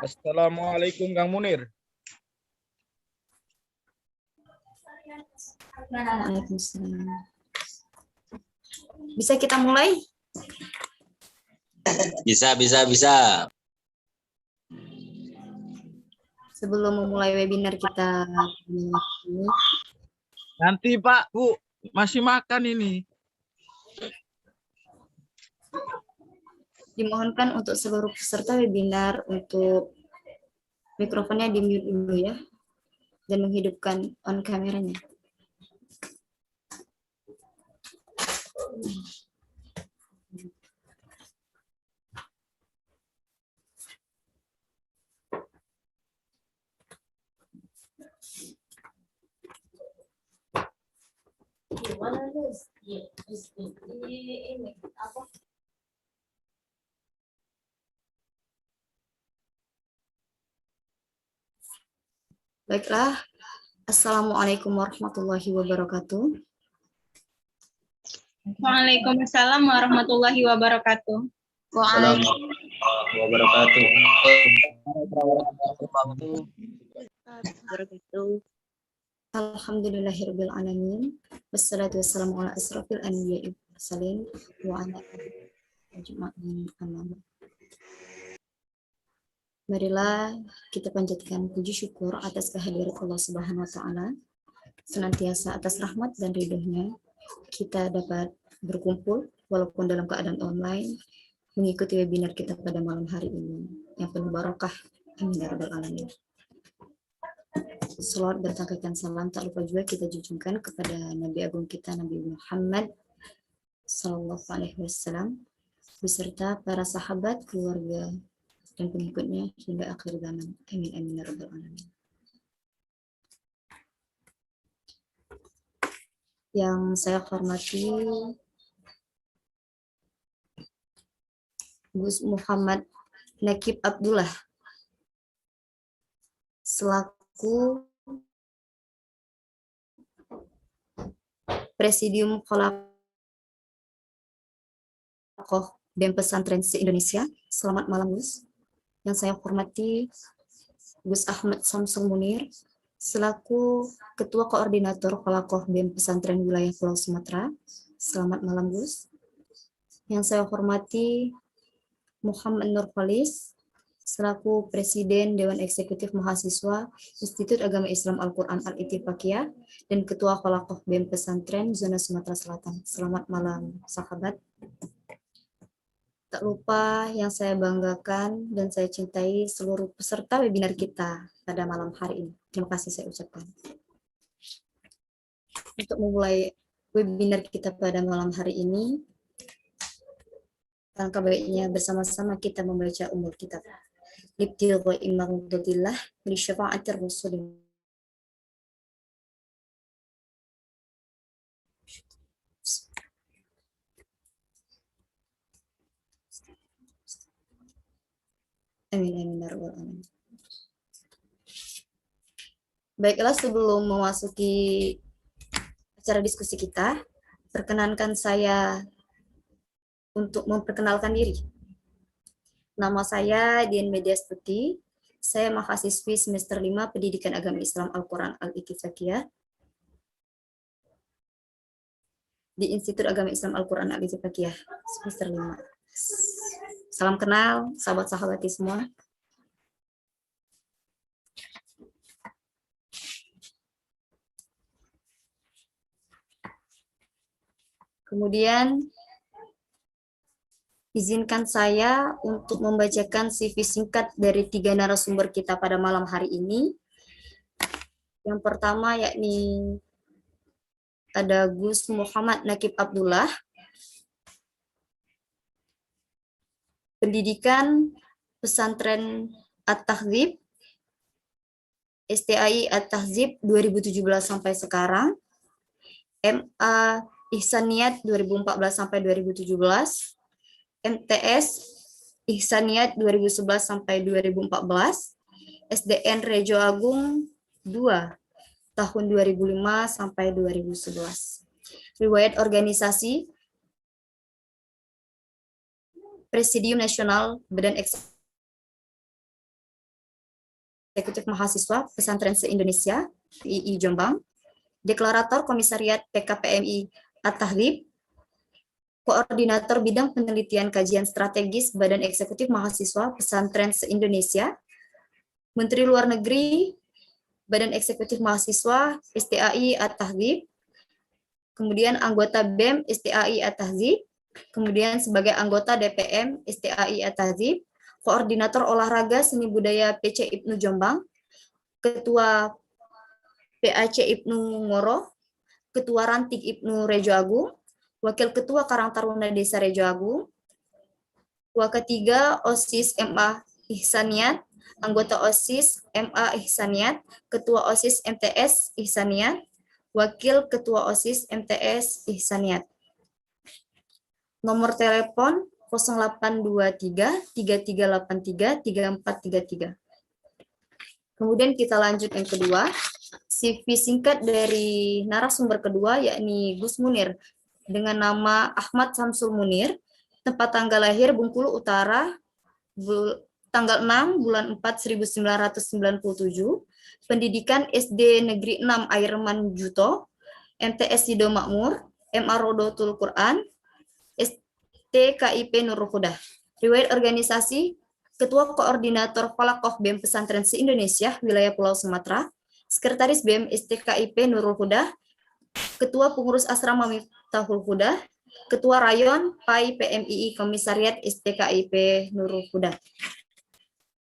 Assalamualaikum Kang Munir. Waalaikumsalam. Bisa kita mulai? Bisa. Sebelum memulai webinar kita Nanti Pak, Bu, masih makan ini. dimohonkan untuk seluruh peserta webinar untuk mikrofonnya di-mute dulu ya, dan menghidupkan on kameranya. Baiklah, Assalamualaikum warahmatullahi wabarakatuh. Waalaikumsalam warahmatullahi wabarakatuh. Alhamdulillahirabbil alamin. Wassalatu wassalamu ala asrofil anbiya'i wal mursalin wa ala alihi ajma'in. Amma ba'd. Marilah kita panjatkan puji syukur atas kehadiran Allah Subhanahu wa taala. Senantiasa atas rahmat dan ridhonya kita dapat berkumpul walaupun dalam keadaan online mengikuti webinar kita pada malam hari ini yang penuh barokah. Amin ya rabbal alamin. Selawat bertangkakan salam tak lupa juga kita junjungkan kepada Nabi Agung kita Nabi Muhammad Sallallahu Alaihi Wasallam beserta para sahabat, keluarga dan pengikutnya hingga akhir zaman. Amin amin ya rabbal alamin. Yang saya hormati Gus Muhammad Nakib Abdullah selaku Presidium Kholaqoh BEM Pesantren se-Indonesia. Selamat malam Gus. Yang saya hormati Gus Ahmad Samsul Munir selaku Ketua Koordinator Kholaqoh BEM Pesantren Wilayah Pulau Sumatera. Selamat malam Gus. Yang saya hormati Muhammad Nur Khalis selaku Presiden Dewan Eksekutif Mahasiswa Institut Agama Islam Al-Quran Al-Ittifaqiyah dan Ketua Kholaqoh BEM Pesantren Zona Sumatera Selatan. Selamat malam sahabat. Tak lupa yang saya banggakan dan saya cintai seluruh peserta webinar kita pada malam hari ini. Terima kasih saya ucapkan. Untuk memulai webinar kita pada malam hari ini, alangkah baiknya bersama-sama kita membaca umul kitab. Libtilgha'i mardatillah li syafa'atir rasul. Amin amin ya rabbal alamin. Baiklah, sebelum memasuki acara diskusi kita, perkenankan saya untuk memperkenalkan diri. Nama saya Dian Media Stuti. Saya mahasiswi semester 5 Pendidikan Agama Islam Al-Quran Al-Ittifaqiyah di Institut Agama Islam Al-Quran Al-Ittifaqiyah semester 5. Salam kenal, sahabat-sahabati semua. Kemudian izinkan saya untuk membacakan CV singkat dari 3 narasumber kita pada malam hari ini. Yang pertama yakni ada Gus Muhammad Nakib Abdullah, Pendidikan Pesantren At-Tahzib, STAI At-Tahzib 2017 sampai sekarang, MA Ihsaniyat 2014 sampai 2017, MTS Ihsaniyat 2011 sampai 2014, SDN Rejo Agung 2 tahun 2005 sampai 2011. Riwayat organisasi Presidium Nasional Badan Eksekutif Eksekutif Mahasiswa Pesantren se-Indonesia, PII Jombang, Deklarator Komisariat PKPMI At-Tahlib, Koordinator Bidang Penelitian Kajian Strategis Badan Eksekutif Mahasiswa Pesantren se-Indonesia, Menteri Luar Negeri, Badan Eksekutif Mahasiswa STAI At-Tahlib, kemudian anggota BEM STAI At-Tahzib, kemudian sebagai anggota DPM STAI At-Tahzib, Koordinator Olahraga Seni Budaya PC Ibnu Jombang, Ketua PAC Ibnu Ngoro, Ketua Ranting Ibnu Rejo Agung, Wakil Ketua Karang Taruna Desa Rejo Agung, Ketiga OSIS MA Ihsaniat, anggota OSIS MA Ihsaniat, Ketua OSIS MTS Ihsaniat, Wakil Ketua OSIS MTS Ihsaniat. Nomor telepon 0823 3383 3433. Kemudian kita lanjut yang kedua, CV singkat dari narasumber kedua yakni Gus Munir dengan nama Ahmad Samsul Munir, tempat tanggal lahir Bengkulu Utara, tanggal 6 bulan 4 1997, pendidikan SD Negeri 6 Airman Juto, MTS Sido Makmur, MA Rodotul Quran, STKIP Nurul Huda. Riwayat organisasi, Ketua Koordinator Falakoh BEM Pesantren se-Indonesia, Wilayah Pulau Sumatera, Sekretaris BEM STKIP Nurul Huda, Ketua Pengurus Asrama Miftahul Huda, Ketua Rayon PAI PMII Komisariat STKIP Nurul Huda.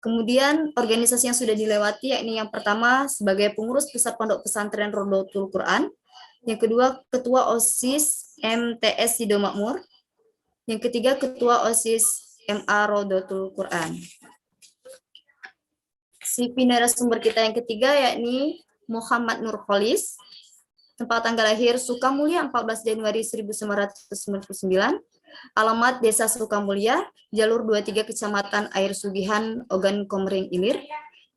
Kemudian organisasi yang sudah dilewati yakni yang pertama sebagai pengurus pusat pondok pesantren Rodotul Quran, yang kedua ketua OSIS MTS Sido Makmur, yang ketiga ketua OSIS MA Rodotul Quran. CV narasumber kita yang ketiga yakni Muhammad Nur Kholis, tempat tanggal lahir Sukamulya 14 Januari 1999, alamat Desa Sukamulya, Jalur 23 Kecamatan Air Sugihan, Ogan Komering Ilir,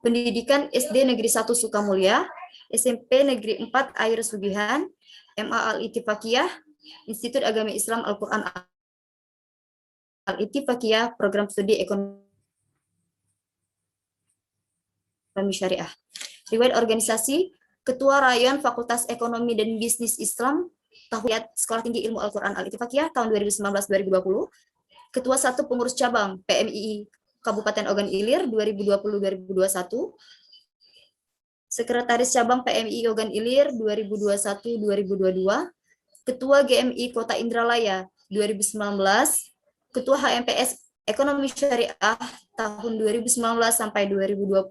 pendidikan SD Negeri 1 Sukamulya, SMP Negeri 4 Air Sugihan, MA Al-Ittifaqiyah, Institut Agama Islam Al-Quran Al-Ittifaqiyah, Program Studi Ekonomi Syariah. Riwayat organisasi, Ketua Rayon Fakultas Ekonomi dan Bisnis Islam, Tahwiyat Sekolah Tinggi Ilmu Al-Quran Al-Ittifaqiyah tahun 2019-2020, Ketua 1 Pengurus Cabang PMII Kabupaten Ogan Ilir 2020-2021, Sekretaris Cabang PMII Ogan Ilir 2021-2022, Ketua GMI Kota Indralaya 2019, Ketua HMPS Ekonomi Syariah tahun 2019 sampai 2020,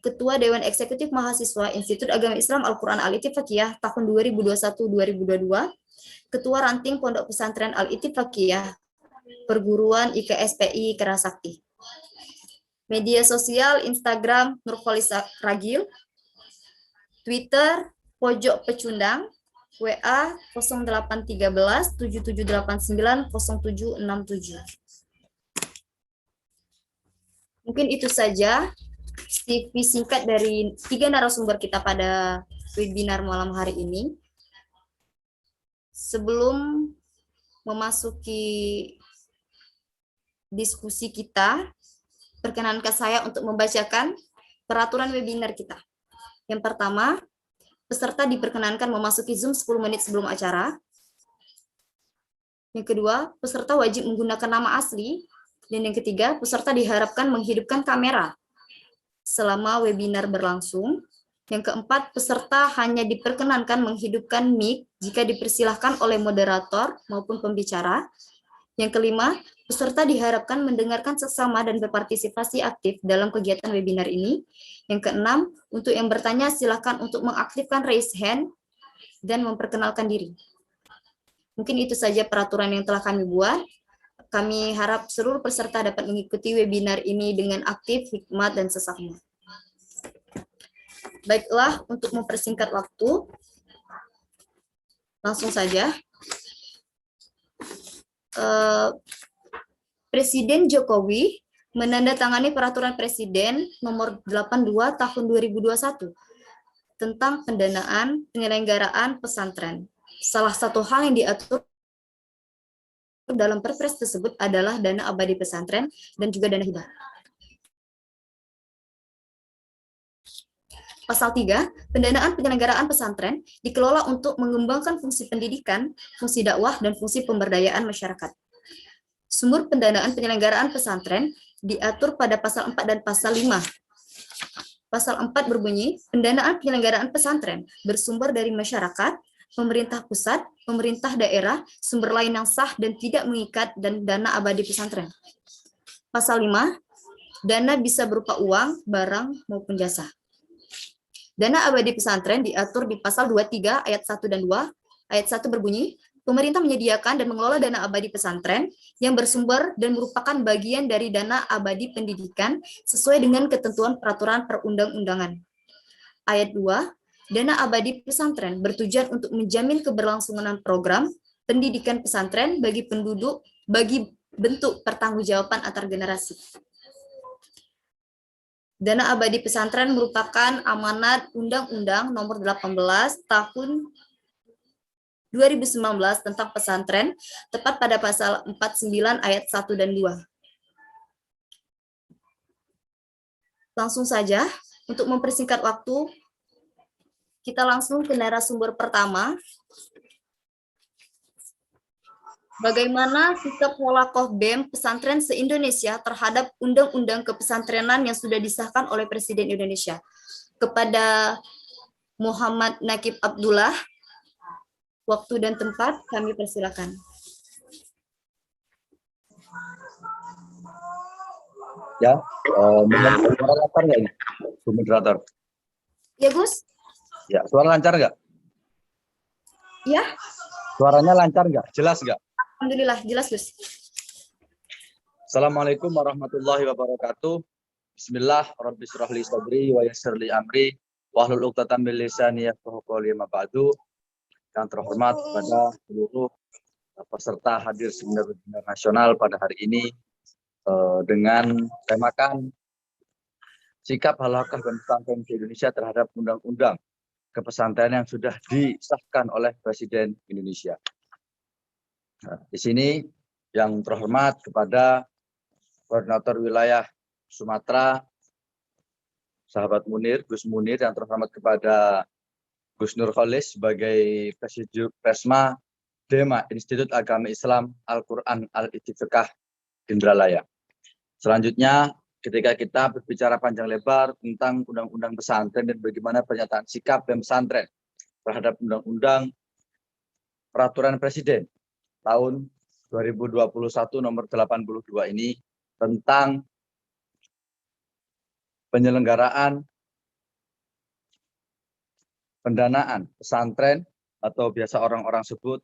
Ketua Dewan Eksekutif Mahasiswa Institut Agama Islam Al-Quran Al-Ittifaqiyah tahun 2021-2022, Ketua Ranting Pondok Pesantren Al-Ittifaqiyah, Perguruan IKSPI Kerasakti. Media sosial Instagram Nurkholis Ragil, Twitter Pojok Pecundang, WA 0813 7789 0767. Mungkin itu saja CV singkat dari 3 narasumber kita pada webinar malam hari ini. Sebelum memasuki diskusi kita, perkenankan saya untuk membacakan peraturan webinar kita. Yang pertama, peserta diperkenankan memasuki Zoom 10 menit sebelum acara. Yang kedua, peserta wajib menggunakan nama asli. Dan yang ketiga, peserta diharapkan menghidupkan kamera selama webinar berlangsung. Yang keempat, peserta hanya diperkenankan menghidupkan mic jika dipersilahkan oleh moderator maupun pembicara. Yang kelima, peserta diharapkan mendengarkan seksama dan berpartisipasi aktif dalam kegiatan webinar ini. Yang keenam, untuk yang bertanya silakan untuk mengaktifkan raise hand dan memperkenalkan diri. Mungkin itu saja peraturan yang telah kami buat. Kami harap seluruh peserta dapat mengikuti webinar ini dengan aktif, hikmat, dan seksama. Baiklah, untuk mempersingkat waktu, langsung saja. Presiden Jokowi menandatangani Peraturan Presiden Nomor 82 Tahun 2021 tentang pendanaan penyelenggaraan pesantren. Salah satu hal yang diatur dalam Perpres tersebut adalah dana abadi pesantren dan juga dana hibah. Pasal 3, pendanaan penyelenggaraan pesantren dikelola untuk mengembangkan fungsi pendidikan, fungsi dakwah, dan fungsi pemberdayaan masyarakat. Sumber pendanaan penyelenggaraan pesantren diatur pada pasal 4 dan pasal 5. Pasal 4 berbunyi, pendanaan penyelenggaraan pesantren bersumber dari masyarakat, pemerintah pusat, pemerintah daerah, sumber lain yang sah dan tidak mengikat, dan dana abadi pesantren. Pasal 5, dana bisa berupa uang, barang, maupun jasa. Dana abadi pesantren diatur di pasal 23 ayat 1 dan 2. Ayat 1 berbunyi, pemerintah menyediakan dan mengelola dana abadi pesantren yang bersumber dan merupakan bagian dari dana abadi pendidikan sesuai dengan ketentuan peraturan perundang-undangan. Ayat 2, dana abadi pesantren bertujuan untuk menjamin keberlangsungan program pendidikan pesantren bagi penduduk bagi bentuk pertanggungjawaban antar generasi. Dana abadi pesantren merupakan amanat Undang-Undang Nomor 18 Tahun 2019 tentang pesantren, tepat pada pasal 49 ayat 1 dan 2. Langsung saja, untuk mempersingkat waktu, kita langsung ke narasumber pertama. Bagaimana sikap Walakoh BEM Pesantren se-Indonesia terhadap Undang-Undang Kepesantrenan yang sudah disahkan oleh Presiden Indonesia? Kepada Muhammad Nakib Abdullah, waktu dan tempat kami persilakan. Ya, suara lancar nggak ini, Bu Moderator? Ya, Gus? Ya, suara lancar nggak? Ya, Suaranya lancar nggak? Jelas nggak? alhamdulillah, jelas, Gus. Assalamualaikum warahmatullahi wabarakatuh. Bismillah, Rabbi shrah li sadri wa yassir li amri wahlul 'uqdatam min lisani yafqahu qawli ma ba'du. Yang terhormat kepada seluruh peserta hadir seminar nasional pada hari ini dengan temakan sikap Halaqah dan pesantren di Indonesia terhadap undang-undang kepesantrenan yang sudah disahkan oleh Presiden Indonesia. Nah, di sini yang terhormat kepada Koordinator Wilayah Sumatera, sahabat Munir, Gus Munir, yang terhormat kepada Gus Nur Kholis sebagai Presidium Presma DEMA Institut Agama Islam Al-Quran Al-Ittifikah Indralaya. Selanjutnya, ketika kita berbicara panjang lebar tentang undang-undang pesantren dan bagaimana pernyataan sikap BEM pesantren terhadap undang-undang peraturan Presiden tahun 2021 nomor 82 ini tentang penyelenggaraan pendanaan pesantren atau biasa orang-orang sebut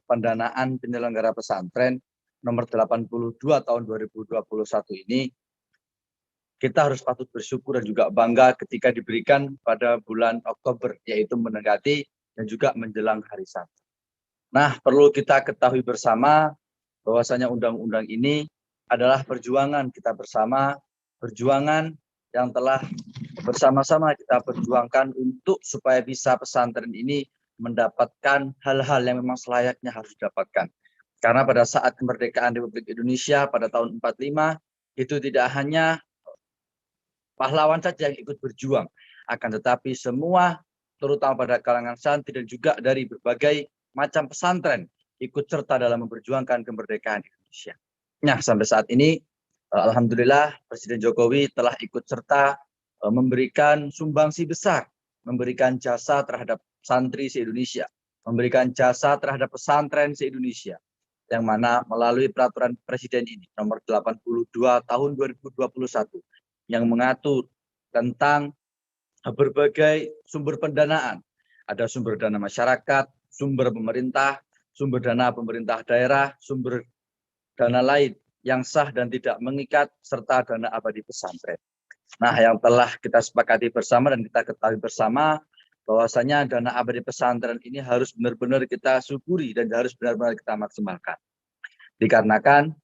pendanaan penyelenggara pesantren nomor 82 tahun 2021 ini, kita harus patut bersyukur dan juga bangga ketika diberikan pada bulan Oktober, yaitu mendekati dan juga menjelang hari Sabtu. Nah, perlu kita ketahui bersama bahwasanya undang-undang ini adalah perjuangan kita bersama, perjuangan yang telah bersama-sama kita perjuangkan untuk supaya bisa pesantren ini mendapatkan hal-hal yang memang selayaknya harus didapatkan. Karena pada saat kemerdekaan Republik Indonesia pada tahun 45, itu tidak hanya pahlawan saja yang ikut berjuang, akan tetapi semua, terutama pada kalangan santri dan juga dari berbagai macam pesantren, ikut serta dalam memperjuangkan kemerdekaan Indonesia. Nah, sampai saat ini, alhamdulillah Presiden Jokowi telah ikut serta memberikan sumbangsi besar, memberikan jasa terhadap santri se-Indonesia, memberikan jasa terhadap pesantren se-Indonesia, yang mana melalui peraturan Presiden ini nomor 82 tahun 2021 yang mengatur tentang berbagai sumber pendanaan. Ada sumber dana masyarakat, sumber pemerintah, sumber dana pemerintah daerah, sumber dana lain yang sah dan tidak mengikat, serta dana abadi pesantren. Nah, yang telah kita sepakati bersama dan kita ketahui bersama bahwasanya dana abadi pesantren ini harus benar-benar kita syukuri dan harus benar-benar kita maksimalkan. Dikarenakan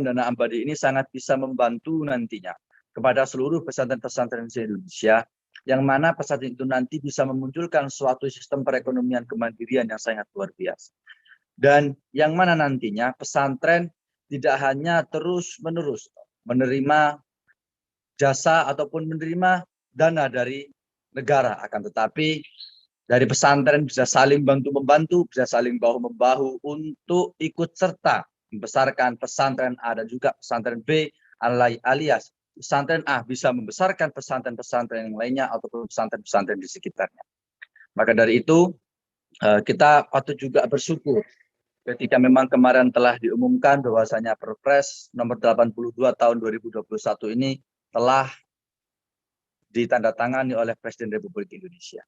dana abadi ini sangat bisa membantu nantinya kepada seluruh pesantren-pesantren di Indonesia, yang mana pesantren itu nanti bisa memunculkan suatu sistem perekonomian kemandirian yang sangat luar biasa. Dan yang mana nantinya pesantren tidak hanya terus-menerus menerima jasa ataupun menerima dana dari negara. Akan tetapi dari pesantren bisa saling bantu-membantu, bisa saling bahu-membahu untuk ikut serta membesarkan pesantren A dan juga pesantren B, alias pesantren A bisa membesarkan pesantren-pesantren yang lainnya ataupun pesantren-pesantren di sekitarnya. Maka dari itu kita patut juga bersyukur ketika memang kemarin telah diumumkan bahwasanya Perpres nomor 82 tahun 2021 ini telah ditandatangani oleh Presiden Republik Indonesia.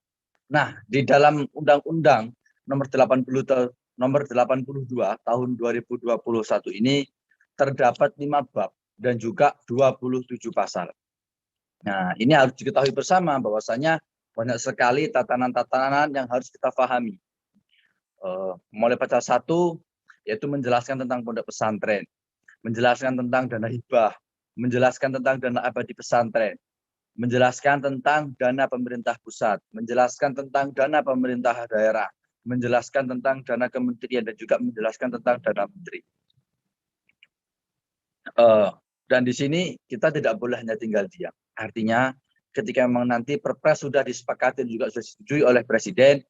Nah, di dalam Undang-Undang nomor 82 tahun 2021 ini terdapat 5 bab dan juga 27 pasal. Nah, ini harus diketahui bersama bahwasanya banyak sekali tatanan-tatanan yang harus kita pahami. Mulai pasal 1 yaitu menjelaskan tentang pondok pesantren, menjelaskan tentang dana hibah, menjelaskan tentang dana abadi pesantren, menjelaskan tentang dana pemerintah pusat, menjelaskan tentang dana pemerintah daerah, menjelaskan tentang dana kementerian, dan juga menjelaskan tentang dana menteri. Dan di sini kita tidak boleh hanya tinggal diam. Artinya ketika memang nanti Perpres sudah disepakati dan juga sudah disetujui oleh Presiden,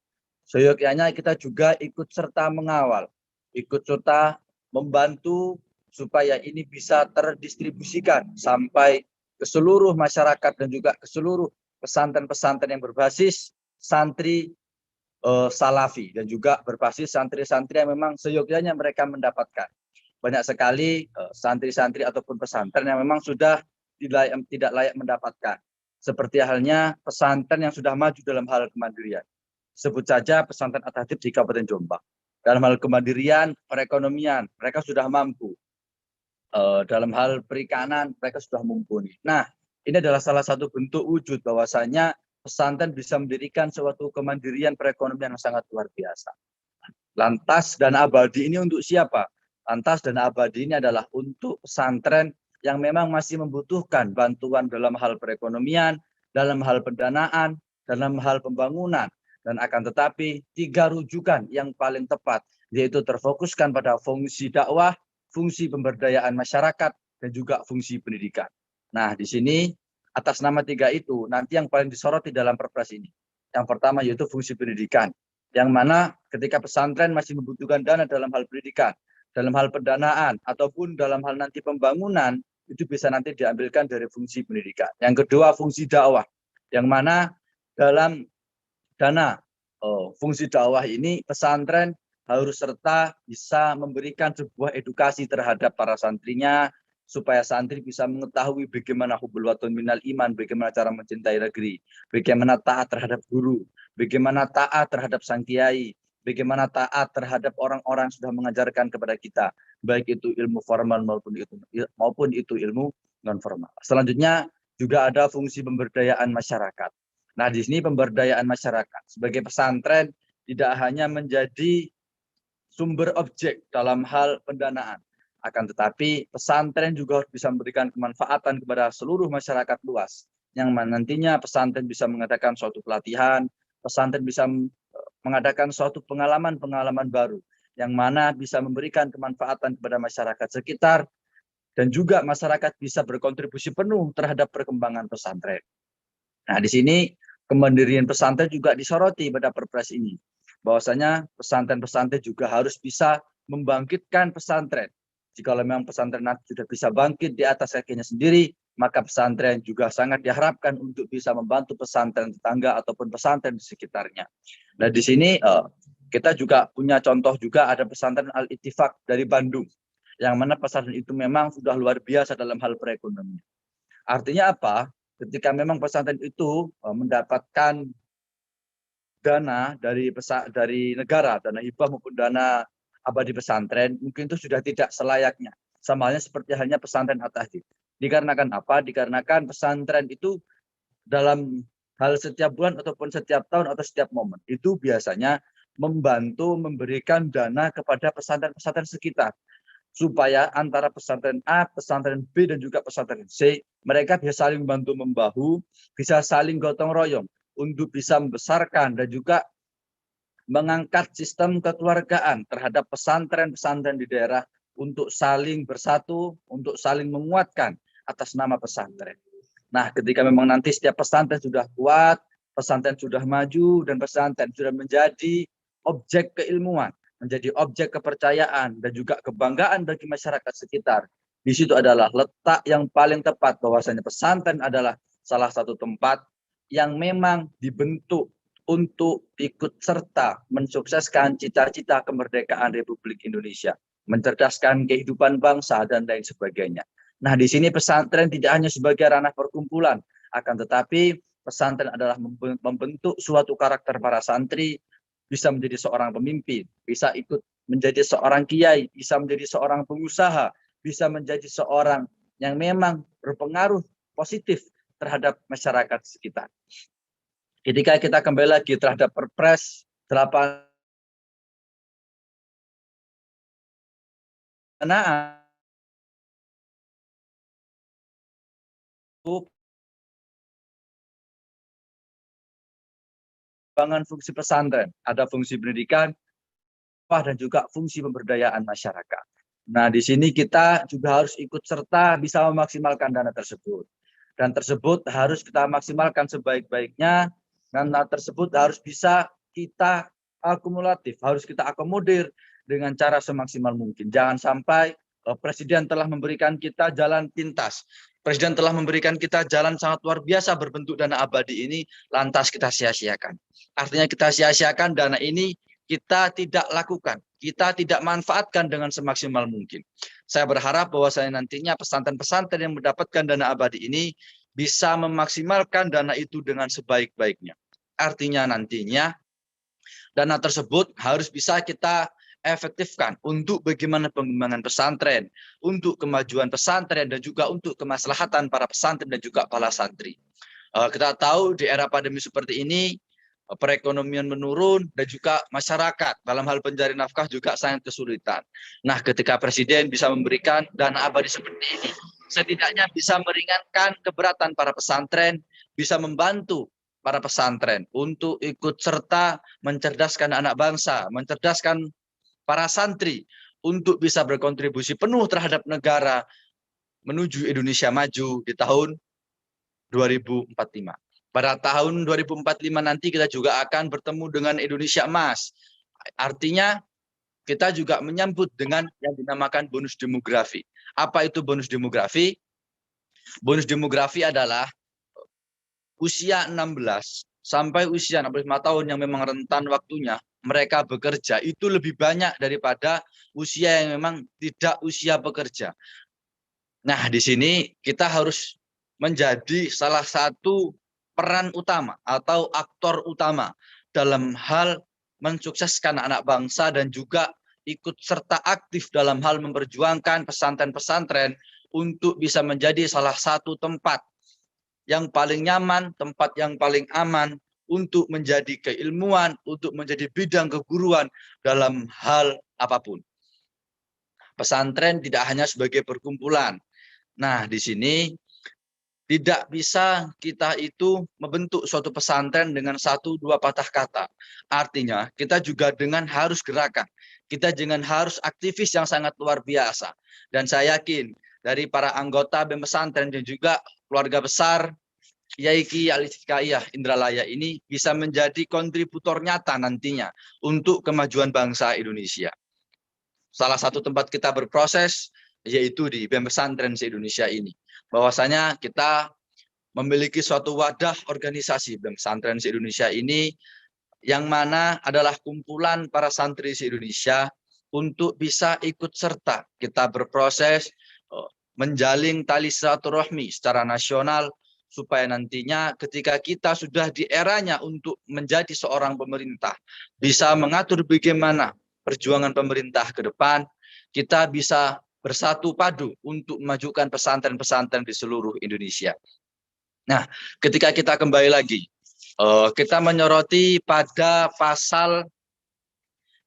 seyogyanya kita juga ikut serta mengawal, ikut serta membantu supaya ini bisa terdistribusikan sampai ke seluruh masyarakat dan juga ke seluruh pesantren-pesantren yang berbasis santri salafi dan juga berbasis santri-santri yang memang seyogyanya mereka mendapatkan. Banyak sekali santri-santri ataupun pesantren yang memang sudah tidak layak mendapatkan. Seperti halnya pesantren yang sudah maju dalam hal kemandirian. Sebut saja pesantren At-Tahdib di Kabupaten Jombang. Dalam hal kemandirian, perekonomian, mereka sudah mampu. Dalam hal perikanan, mereka sudah mumpuni. Nah, ini adalah salah satu bentuk wujud bahwasanya pesantren bisa mendirikan suatu kemandirian perekonomian yang sangat luar biasa. Lantas dana abadi ini untuk siapa? Lantas dana abadi ini adalah untuk pesantren yang memang masih membutuhkan bantuan dalam hal perekonomian, dalam hal pendanaan, dalam hal pembangunan. Dan akan tetapi 3 rujukan yang paling tepat, yaitu terfokuskan pada fungsi dakwah, fungsi pemberdayaan masyarakat, dan juga fungsi pendidikan. Nah, di sini atas nama 3 itu, nanti yang paling disoroti dalam Perpres ini. Yang pertama yaitu fungsi pendidikan, yang mana ketika pesantren masih membutuhkan dana dalam hal pendidikan, dalam hal pendanaan, ataupun dalam hal nanti pembangunan, itu bisa nanti diambilkan dari fungsi pendidikan. Yang kedua, fungsi dakwah, yang mana dalam dana fungsi dakwah ini pesantren harus serta bisa memberikan sebuah edukasi terhadap para santrinya, supaya santri bisa mengetahui bagaimana hubbul watun minal iman, bagaimana cara mencintai negeri, bagaimana taat terhadap guru, bagaimana taat terhadap sang kiai, bagaimana taat terhadap orang-orang yang sudah mengajarkan kepada kita, baik itu ilmu formal maupun itu ilmu non formal. Selanjutnya juga ada fungsi pemberdayaan masyarakat. Nah, di sini pemberdayaan masyarakat sebagai pesantren tidak hanya menjadi sumber objek dalam hal pendanaan, akan tetapi pesantren juga harus bisa memberikan kemanfaatan kepada seluruh masyarakat luas, yang nantinya pesantren bisa mengadakan suatu pelatihan, pesantren bisa mengadakan suatu pengalaman-pengalaman baru, yang mana bisa memberikan kemanfaatan kepada masyarakat sekitar, dan juga masyarakat bisa berkontribusi penuh terhadap perkembangan pesantren. Nah, di sini kemandirian pesantren juga disoroti pada Perpres ini, bahwasanya pesantren-pesantren juga harus bisa membangkitkan pesantren. Jika memang pesantren sudah bisa bangkit di atas kakinya sendiri, maka pesantren juga sangat diharapkan untuk bisa membantu pesantren tetangga ataupun pesantren di sekitarnya. Nah, di sini kita juga punya contoh juga, ada pesantren Al-Ittifaq dari Bandung, yang mana pesantren itu memang sudah luar biasa dalam hal perekonomian. Artinya apa? Ketika memang pesantren itu mendapatkan dana dari negara, dana hibah maupun dana abadi pesantren, mungkin itu sudah tidak selayaknya. Sama halnya seperti halnya pesantren At-Tahdib. Dikarenakan apa? Dikarenakan pesantren itu dalam hal setiap bulan ataupun setiap tahun atau setiap momen, itu biasanya membantu memberikan dana kepada pesantren-pesantren sekitar, supaya antara pesantren A, pesantren B, dan juga pesantren C, mereka bisa saling bantu-membahu, bisa saling gotong royong untuk bisa membesarkan dan juga mengangkat sistem kekeluargaan terhadap pesantren-pesantren di daerah untuk saling bersatu, untuk saling menguatkan atas nama pesantren. Nah, ketika memang nanti setiap pesantren sudah kuat, pesantren sudah maju, dan pesantren sudah menjadi objek keilmuan, menjadi objek kepercayaan, dan juga kebanggaan bagi masyarakat sekitar. Di situ adalah letak yang paling tepat bahwasanya pesantren adalah salah satu tempat yang memang dibentuk untuk ikut serta mensukseskan cita-cita kemerdekaan Republik Indonesia, mencerdaskan kehidupan bangsa, dan lain sebagainya. Nah, di sini pesantren tidak hanya sebagai ranah perkumpulan, akan tetapi pesantren adalah membentuk suatu karakter para santri, bisa menjadi seorang pemimpin, bisa ikut menjadi seorang kiai, bisa menjadi seorang pengusaha, bisa menjadi seorang yang memang berpengaruh positif terhadap masyarakat sekitar. Ketika kita kembali lagi terhadap Perpres 8 pengembangan fungsi pesantren, ada fungsi pendidikan dan juga fungsi pemberdayaan masyarakat. Nah, di sini kita juga harus ikut serta bisa memaksimalkan dana tersebut. Dan tersebut harus kita maksimalkan sebaik-baiknya, dan tersebut harus bisa kita akumulatif, harus kita akomodir dengan cara semaksimal mungkin. Jangan sampai Presiden telah memberikan kita jalan pintas. Presiden telah memberikan kita jalan sangat luar biasa berbentuk dana abadi ini, lantas kita sia-siakan. Artinya kita sia-siakan dana ini, kita tidak lakukan, kita tidak manfaatkan dengan semaksimal mungkin. Saya berharap bahwa saya nantinya pesantren-pesantren yang mendapatkan dana abadi ini bisa memaksimalkan dana itu dengan sebaik-baiknya. Artinya nantinya dana tersebut harus bisa kita efektifkan untuk bagaimana pengembangan pesantren, untuk kemajuan pesantren, dan juga untuk kemaslahatan para pesantren dan juga para santri. Kita tahu di era pandemi seperti ini, perekonomian menurun, dan juga masyarakat dalam hal pencari nafkah juga sangat kesulitan. Nah, ketika Presiden bisa memberikan dana abadi seperti ini, setidaknya bisa meringankan keberatan para pesantren, bisa membantu para pesantren untuk ikut serta mencerdaskan anak bangsa, mencerdaskan para santri untuk bisa berkontribusi penuh terhadap negara menuju Indonesia maju di tahun 2045. Pada tahun 2045 nanti kita juga akan bertemu dengan Indonesia Emas. Artinya kita juga menyambut dengan yang dinamakan bonus demografi. Apa itu bonus demografi? Bonus demografi adalah usia 16 sampai usia 65 tahun yang memang rentan waktunya mereka bekerja itu lebih banyak daripada usia yang memang tidak usia bekerja. Nah, di sini kita harus menjadi salah satu peran utama atau aktor utama dalam hal mensukseskan anak bangsa dan juga ikut serta aktif dalam hal memperjuangkan pesantren-pesantren untuk bisa menjadi salah satu tempat yang paling nyaman, tempat yang paling aman untuk menjadi keilmuan, untuk menjadi bidang keguruan dalam hal apapun. Pesantren tidak hanya sebagai perkumpulan. Nah, di sini tidak bisa kita itu membentuk suatu pesantren dengan 1-2 patah kata. Artinya kita juga dengan harus gerakan. Kita dengan harus aktivis yang sangat luar biasa. Dan saya yakin dari para anggota BEM Pesantren dan juga keluarga besar Kiai Al-Hidayah Indralaya ini bisa menjadi kontributor nyata nantinya untuk kemajuan bangsa Indonesia. Salah satu tempat kita berproses yaitu di BEM Pesantren se-Indonesia ini. Bahwasanya kita memiliki suatu wadah organisasi BEM Pesantren se-Indonesia ini yang mana adalah kumpulan para santri se-Indonesia untuk bisa ikut serta kita berproses menjalin tali silaturahmi secara nasional supaya nantinya ketika kita sudah di eranya untuk menjadi seorang pemerintah, bisa mengatur bagaimana perjuangan pemerintah ke depan, kita bisa bersatu padu untuk memajukan pesantren-pesantren di seluruh Indonesia. Nah, ketika kita kembali lagi, kita menyoroti pada pasal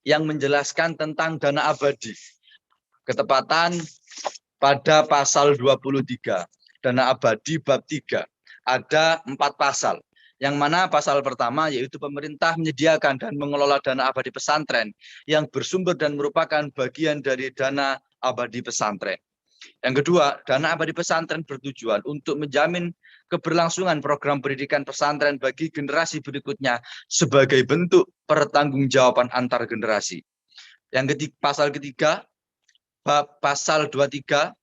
yang menjelaskan tentang dana abadi. Ketepatan pada pasal 23, dana abadi bab 3. Ada 4 pasal. Yang mana pasal pertama yaitu pemerintah menyediakan dan mengelola dana abadi pesantren yang bersumber dan merupakan bagian dari dana abadi pesantren. Yang kedua, dana abadi pesantren bertujuan untuk menjamin keberlangsungan program pendidikan pesantren bagi generasi berikutnya sebagai bentuk pertanggungjawaban antar generasi. Yang ketiga, pasal ketiga, pasal 23,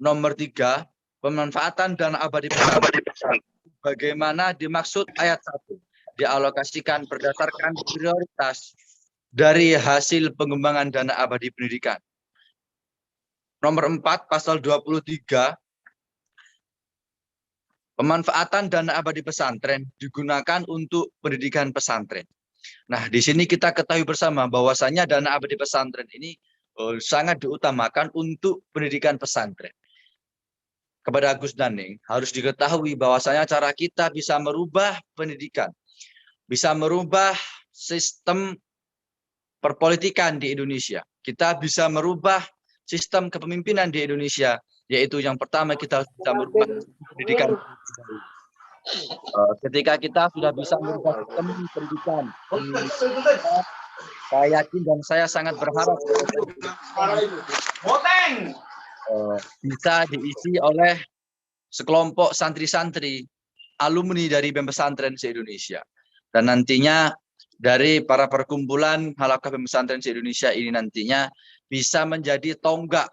nomor 3, pemanfaatan dana abadi pesantren. Bagaimana dimaksud ayat 1, dialokasikan berdasarkan prioritas dari hasil pengembangan dana abadi pendidikan. Nomor 4, pasal 23, pemanfaatan dana abadi pesantren digunakan untuk pendidikan pesantren. Nah, di sini kita ketahui bersama bahwasanya dana abadi pesantren ini sangat diutamakan untuk pendidikan pesantren. Kepada Gus Daning harus diketahui bahwasanya cara kita bisa merubah pendidikan, bisa merubah sistem perpolitikan di Indonesia. Kita bisa merubah sistem kepemimpinan di Indonesia, yaitu yang pertama kita harus bisa merubah pendidikan. Ketika kita sudah bisa merubah sistem pendidikan, saya yakin dan saya sangat berharap bisa diisi oleh sekelompok santri-santri alumni dari BEM Pesantren se-Indonesia. Dan nantinya dari para perkumpulan halaqah BEM Pesantren se-Indonesia ini nantinya bisa menjadi tonggak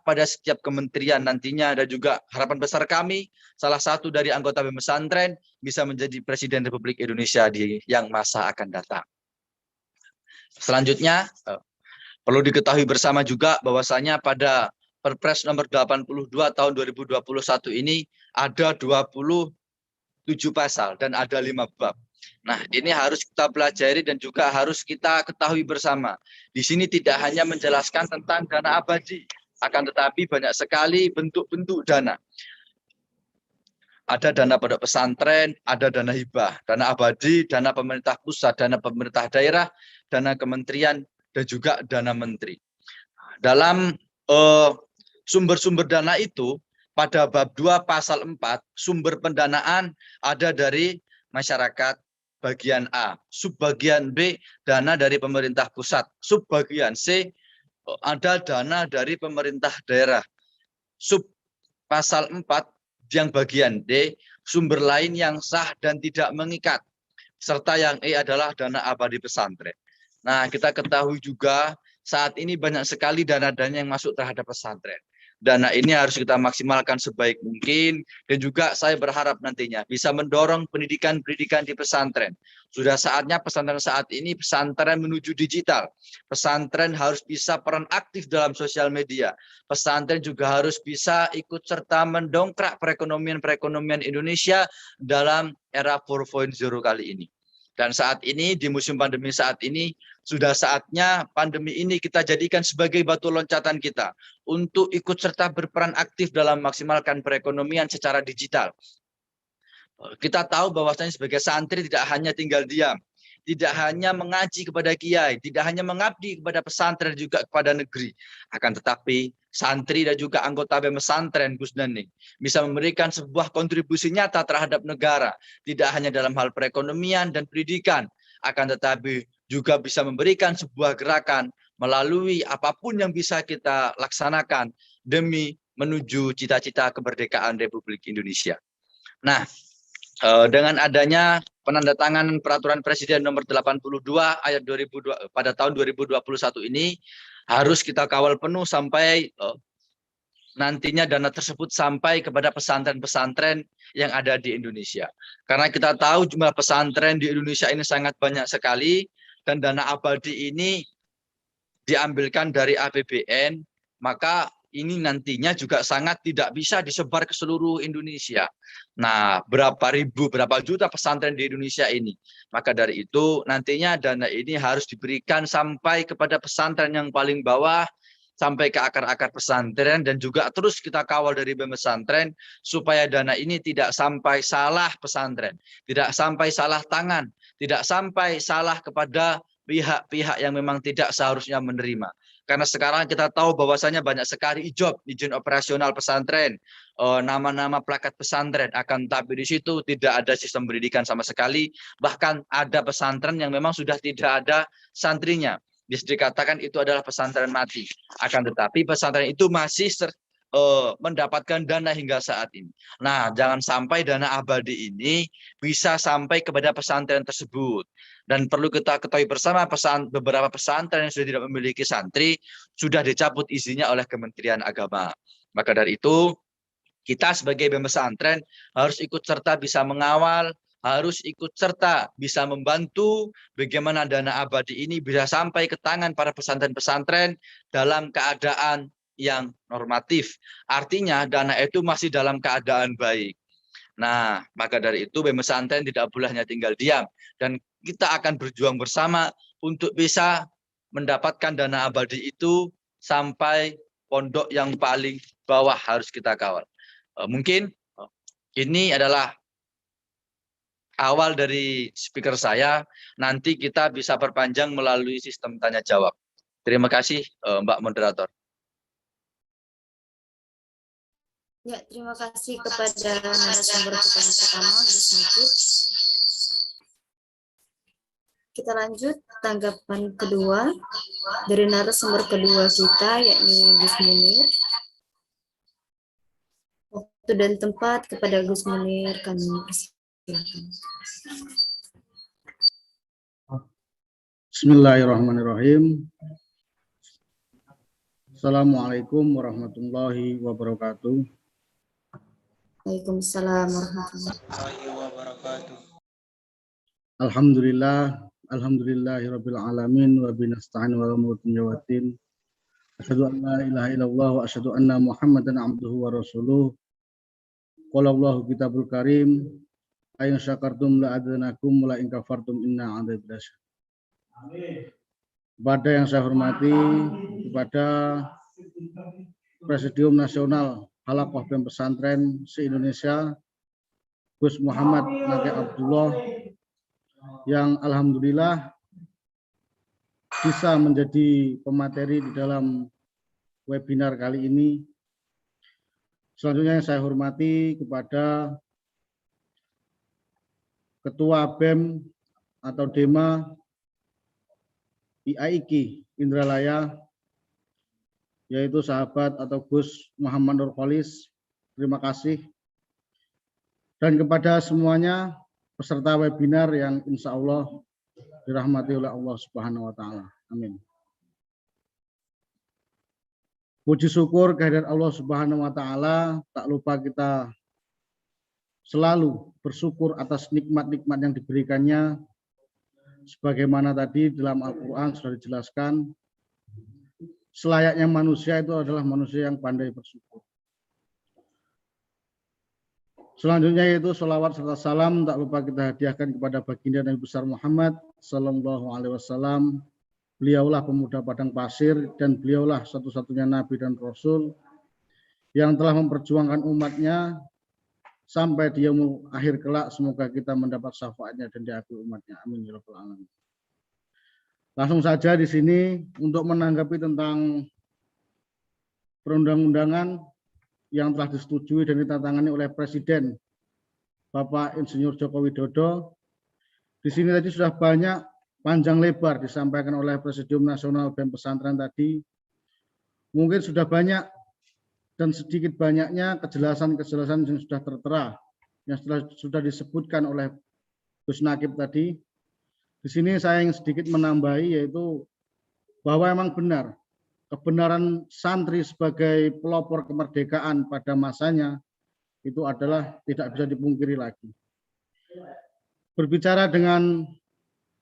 pada setiap kementerian nantinya, dan juga harapan besar kami salah satu dari anggota BEM Pesantren bisa menjadi Presiden Republik Indonesia di yang masa akan datang. Selanjutnya perlu diketahui bersama juga bahwasanya pada Perpres nomor 82 tahun 2021 ini ada 27 pasal dan ada 5 bab. Nah, ini harus kita pelajari dan juga harus kita ketahui bersama. Di sini tidak hanya menjelaskan tentang dana abadi, akan tetapi banyak sekali bentuk-bentuk dana. Ada dana pondok pesantren, ada dana hibah, dana abadi, dana pemerintah pusat, dana pemerintah daerah, dana kementerian, dan juga dana menteri. Dalam sumber-sumber dana itu, pada bab 2 pasal 4, sumber pendanaan ada dari masyarakat bagian A, subbagian B, dana dari pemerintah pusat, subbagian C, ada dana dari pemerintah daerah. Sub pasal 4 yang bagian D, sumber lain yang sah dan tidak mengikat. Serta yang E adalah dana abadi pesantren. Nah, kita ketahui juga saat ini banyak sekali dana-dana yang masuk terhadap pesantren. Dana ini harus kita maksimalkan sebaik mungkin, dan juga saya berharap nantinya bisa mendorong pendidikan-pendidikan di pesantren. Sudah saatnya pesantren saat ini pesantren menuju digital. Pesantren harus bisa peran aktif dalam sosial media. Pesantren juga harus bisa ikut serta mendongkrak perekonomian Indonesia dalam era 4.0 kali ini. Dan saat ini, di musim pandemi saat ini, sudah saatnya pandemi ini kita jadikan sebagai batu loncatan kita untuk ikut serta berperan aktif dalam maksimalkan perekonomian secara digital. Kita tahu bahwasanya sebagai santri tidak hanya tinggal diam, tidak hanya mengaji kepada kiai, tidak hanya mengabdi kepada pesantren, juga kepada negeri. Akan tetapi santri dan juga anggota BEM Pesantren Gus Daning bisa memberikan sebuah kontribusi nyata terhadap negara, tidak hanya dalam hal perekonomian dan pendidikan, akan tetapi juga bisa memberikan sebuah gerakan melalui apapun yang bisa kita laksanakan demi menuju cita-cita kemerdekaan Republik Indonesia. Nah, dengan adanya penandatanganan peraturan Presiden nomor 82 ayat 2002 pada tahun 2021 ini, harus kita kawal penuh sampai nantinya dana tersebut sampai kepada pesantren-pesantren yang ada di Indonesia. Karena kita tahu jumlah pesantren di Indonesia ini sangat banyak sekali, dan dana abadi ini diambilkan dari APBN, maka ini nantinya juga sangat tidak bisa disebar ke seluruh Indonesia. Nah, berapa ribu, berapa juta pesantren di Indonesia ini. Maka dari itu nantinya dana ini harus diberikan sampai kepada pesantren yang paling bawah, sampai ke akar-akar pesantren, dan juga terus kita kawal dari BEM Pesantren supaya dana ini tidak sampai salah pesantren, tidak sampai salah tangan, tidak sampai salah kepada pihak-pihak yang memang tidak seharusnya menerima. Karena sekarang kita tahu bahwasanya banyak sekali izin operasional pesantren, nama-nama plakat pesantren, akan tapi di situ tidak ada sistem pendidikan sama sekali. Bahkan ada pesantren yang memang sudah tidak ada santrinya. Dikatakan itu adalah pesantren mati. Akan tetapi pesantren itu masih mendapatkan dana hingga saat ini. Nah, jangan sampai dana abadi ini bisa sampai kepada pesantren tersebut. Dan perlu kita ketahui bersama, beberapa pesantren yang sudah tidak memiliki santri sudah dicabut izinnya oleh Kementerian Agama. Maka dari itu, kita sebagai BEM pesantren harus ikut serta bisa mengawal, harus ikut serta bisa membantu bagaimana dana abadi ini bisa sampai ke tangan para pesantren-pesantren dalam keadaan yang normatif. Artinya dana itu masih dalam keadaan baik. Nah, maka dari itu BEM pesantren tidak boleh hanya tinggal diam. Dan kita akan berjuang bersama untuk bisa mendapatkan dana abadi itu sampai pondok yang paling bawah harus kita kawal. Mungkin ini adalah awal dari speaker saya. Nanti kita bisa perpanjang melalui sistem tanya jawab. Terima kasih Mbak Moderator. Ya, terima kasih kepada narasumber kita yang pertama, Gus Najib. Kita lanjut tanggapan kedua dari narasumber kedua kita, yakni Gus Munir. Waktu dan tempat kepada Gus Munir, kami persilakan. Bismillahirrahmanirrahim. Assalamualaikum warahmatullahi wabarakatuh. Waalaikumsalam warahmatullahi wabarakatuh. Alhamdulillahirabbil alamin wa binasta'in wa mutin. Asyhadu an la ilaha illallah wa asyhadu anna Muhammadan abduhu wa rasuluh. Qala Allahu kitabul karim, ayin syakartum la adzanakum wa la in kafartum inna 'adzabi lasyadid. Kepada yang saya hormati, kepada Presidium Nasional Halaqah BEM Pesantren se-Indonesia, Gus Muhammad Nage Abdullah, yang alhamdulillah bisa menjadi pemateri di dalam webinar kali ini. Selanjutnya yang saya hormati kepada Ketua BEM atau DEMA IAIKI Indralaya, yaitu sahabat atau Gus Muhammad Nurholis, terima kasih. Dan kepada semuanya peserta webinar yang insya Allah dirahmati oleh Allah Subhanahu wa Ta'ala. Amin. Puji syukur kehadirat Allah Subhanahu wa Ta'ala, tak lupa kita selalu bersyukur atas nikmat-nikmat yang diberikannya. Sebagaimana tadi dalam Al-Quran sudah dijelaskan, selayaknya manusia itu adalah manusia yang pandai bersyukur. Selanjutnya yaitu sholawat serta salam tak lupa kita hadiahkan kepada baginda Nabi besar Muhammad Sallallahu Alaihi Wasallam. Beliaulah pemuda padang pasir dan beliaulah satu-satunya Nabi dan Rasul yang telah memperjuangkan umatnya sampai di yaumul akhir kelak. Semoga kita mendapat syafaatnya dan diakui umatnya. Amin ya rabbal alamin. Langsung saja di sini untuk menanggapi tentang perundang-undangan yang telah disetujui dan ditandatangani oleh Presiden Bapak Insinyur Joko Widodo. Di sini tadi sudah banyak panjang lebar disampaikan oleh Presidium Nasional BEM Pesantren tadi. Mungkin sudah banyak dan sedikit banyaknya kejelasan-kejelasan yang sudah tertera, yang sudah disebutkan oleh Gus Nakib tadi. Di sini saya ingin sedikit menambahi, yaitu bahwa memang benar, kebenaran santri sebagai pelopor kemerdekaan pada masanya itu adalah tidak bisa dipungkiri lagi. Berbicara dengan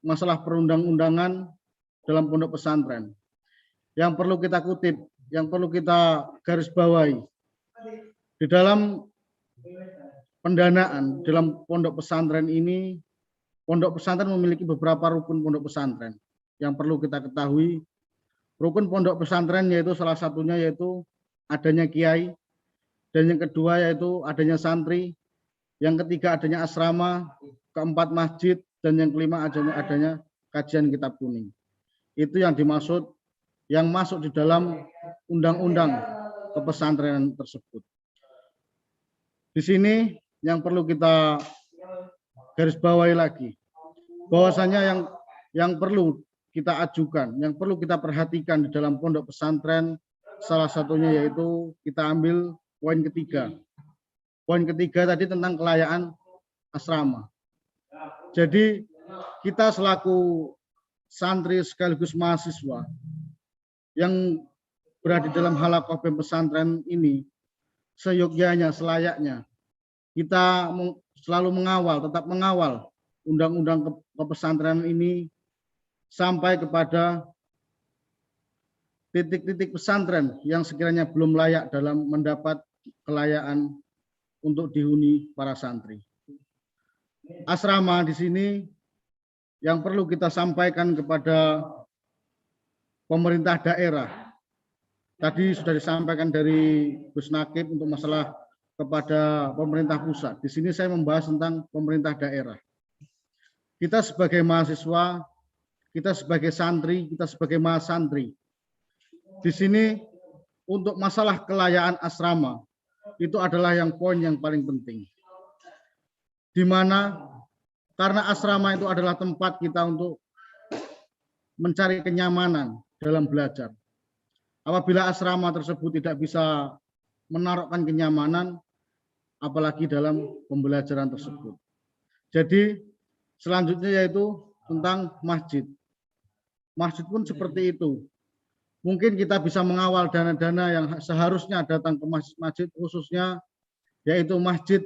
masalah perundang-undangan dalam pondok pesantren, yang perlu kita kutip, yang perlu kita garis bawahi, di dalam pendanaan dalam pondok pesantren ini, pondok pesantren memiliki beberapa rukun pondok pesantren yang perlu kita ketahui. Rukun pondok pesantren yaitu salah satunya yaitu adanya kiai, dan yang kedua yaitu adanya santri, yang ketiga adanya asrama, keempat masjid, dan yang kelima adanya kajian kitab kuning. Itu yang dimaksud, yang masuk di dalam undang-undang kepesantrenan tersebut. Di sini yang perlu kita garis bawahi lagi, bahwasanya yang perlu kita ajukan, yang perlu kita perhatikan di dalam pondok pesantren salah satunya yaitu kita ambil poin ketiga. Poin ketiga tadi tentang kelayaan asrama. Jadi kita selaku santri sekaligus mahasiswa yang berada dalam halakoh BEM pesantren ini, seyogyanya, selayaknya, kita selalu tetap mengawal undang-undang kepesantrenan ini sampai kepada titik-titik pesantren yang sekiranya belum layak dalam mendapat kelayaan untuk dihuni para santri. Asrama di sini yang perlu kita sampaikan kepada pemerintah daerah. Tadi sudah disampaikan dari Gus Nakib untuk masalah kepada pemerintah pusat. Di sini saya membahas tentang pemerintah daerah. Kita sebagai mahasiswa, kita sebagai santri, kita sebagai mahasantri. Di sini untuk masalah kelayaan asrama itu adalah poin yang paling penting. Di mana karena asrama itu adalah tempat kita untuk mencari kenyamanan dalam belajar. Apabila asrama tersebut tidak bisa menaruhkan kenyamanan, apalagi dalam pembelajaran tersebut. Jadi selanjutnya yaitu tentang masjid. Masjid pun seperti itu. Mungkin kita bisa mengawal dana-dana yang seharusnya datang ke masjid, khususnya yaitu masjid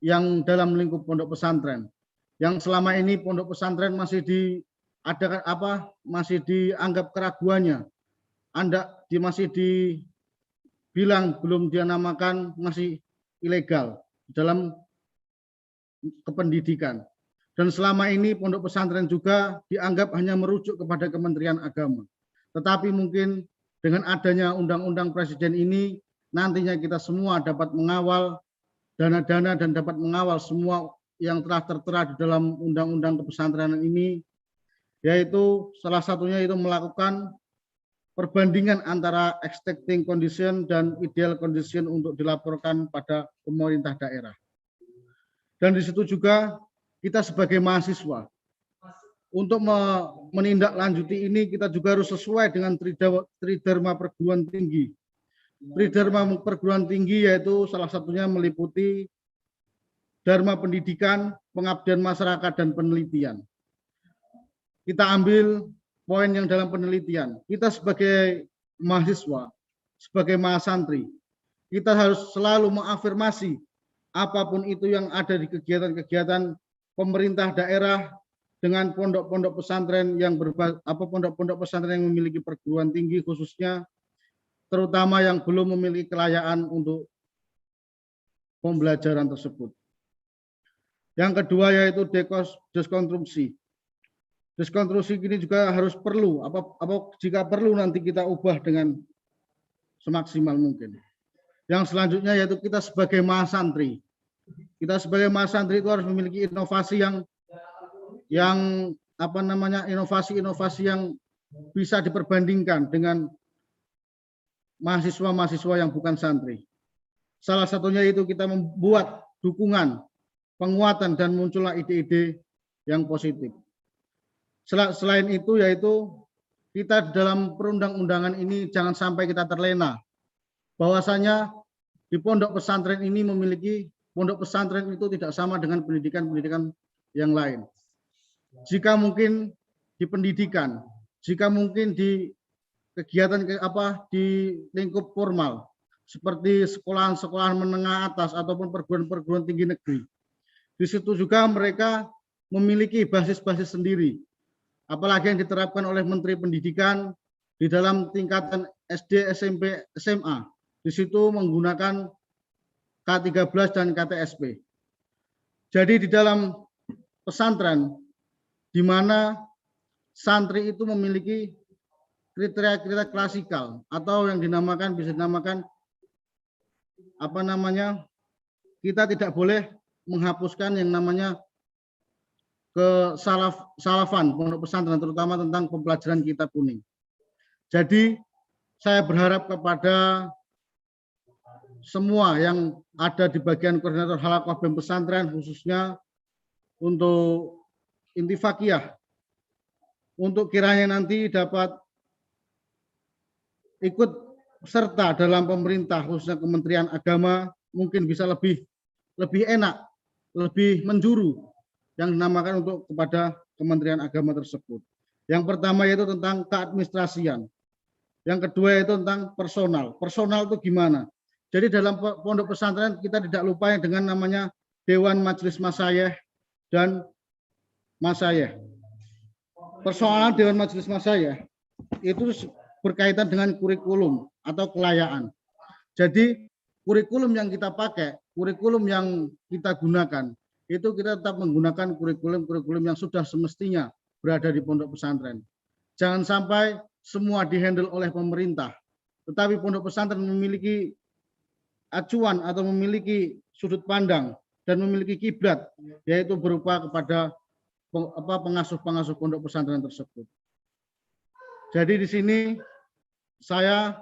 yang dalam lingkup pondok pesantren. Yang selama ini pondok pesantren masih masih dianggap keraguannya. Masih dibilang belum dia namakan masih ilegal dalam kependidikan. Dan selama ini pondok pesantren juga dianggap hanya merujuk kepada Kementerian Agama. Tetapi mungkin dengan adanya undang-undang presiden ini, nantinya kita semua dapat mengawal dana-dana dan dapat mengawal semua yang telah tertera di dalam undang-undang kepesantrenan ini, yaitu salah satunya itu melakukan perbandingan antara expecting condition dan ideal condition untuk dilaporkan pada pemerintah daerah. Dan di situ juga kita sebagai mahasiswa, untuk menindaklanjuti ini kita juga harus sesuai dengan tridharma perguruan tinggi. Tridharma perguruan tinggi yaitu salah satunya meliputi dharma pendidikan, pengabdian masyarakat, dan penelitian. Kita ambil poin yang dalam penelitian. Kita sebagai mahasiswa, sebagai mahasantri, kita harus selalu mengafirmasi apapun itu yang ada di kegiatan-kegiatan pemerintah daerah dengan pondok-pondok pesantren yang pondok-pondok pesantren yang memiliki perguruan tinggi khususnya, terutama yang belum memiliki kelayaan untuk pembelajaran tersebut. Yang kedua yaitu deskonstruksi. Deskonstruksi ini juga harus perlu, jika perlu nanti kita ubah dengan semaksimal mungkin. Yang selanjutnya yaitu kita sebagai mahasantri. Kita sebagai mahasantri itu harus memiliki inovasi inovasi yang bisa diperbandingkan dengan mahasiswa-mahasiswa yang bukan santri. Salah satunya itu kita membuat dukungan, penguatan, dan muncullah ide-ide yang positif. Selain itu yaitu kita dalam perundang-undangan ini jangan sampai kita terlena bahwasanya di pondok pesantren ini pondok pesantren itu tidak sama dengan pendidikan-pendidikan yang lain. Jika mungkin di pendidikan, jika mungkin di kegiatan di lingkup formal seperti sekolahan-sekolahan menengah atas ataupun perguruan-perguruan tinggi negeri, di situ juga mereka memiliki basis-basis sendiri. Apalagi yang diterapkan oleh Menteri Pendidikan di dalam tingkatan SD, SMP, SMA. Di situ menggunakan K13 dan KTSP. Jadi di dalam pesantren, di mana santri itu memiliki kriteria-kriteria klasikal atau yang bisa dinamakan kita tidak boleh menghapuskan yang namanya kesalafan pondok pesantren, terutama tentang pembelajaran kitab kuning. Jadi saya berharap kepada semua yang ada di bagian koordinator halakoh BEM pesantren, khususnya untuk intifakiyah, untuk kiranya nanti dapat ikut peserta dalam pemerintah khususnya Kementerian Agama mungkin bisa lebih enak, lebih menjuru yang dinamakan untuk kepada Kementerian Agama tersebut. Yang pertama yaitu tentang keadministrasian. Yang kedua yaitu tentang personal. Personal itu gimana? Jadi dalam pondok pesantren kita tidak lupa yang dengan namanya Dewan Majelis Masyayikh dan Masyayikh. Persoalan Dewan Majelis Masyayikh itu berkaitan dengan kurikulum atau kelayaan. Jadi kurikulum yang kita pakai, kurikulum yang kita gunakan, itu kita tetap menggunakan kurikulum yang sudah semestinya berada di pondok pesantren. Jangan sampai semua dihandle oleh pemerintah, tetapi pondok pesantren memiliki acuan atau memiliki sudut pandang dan memiliki kiblat, yaitu berupa kepada pengasuh-pengasuh pondok pesantren tersebut. Jadi di sini saya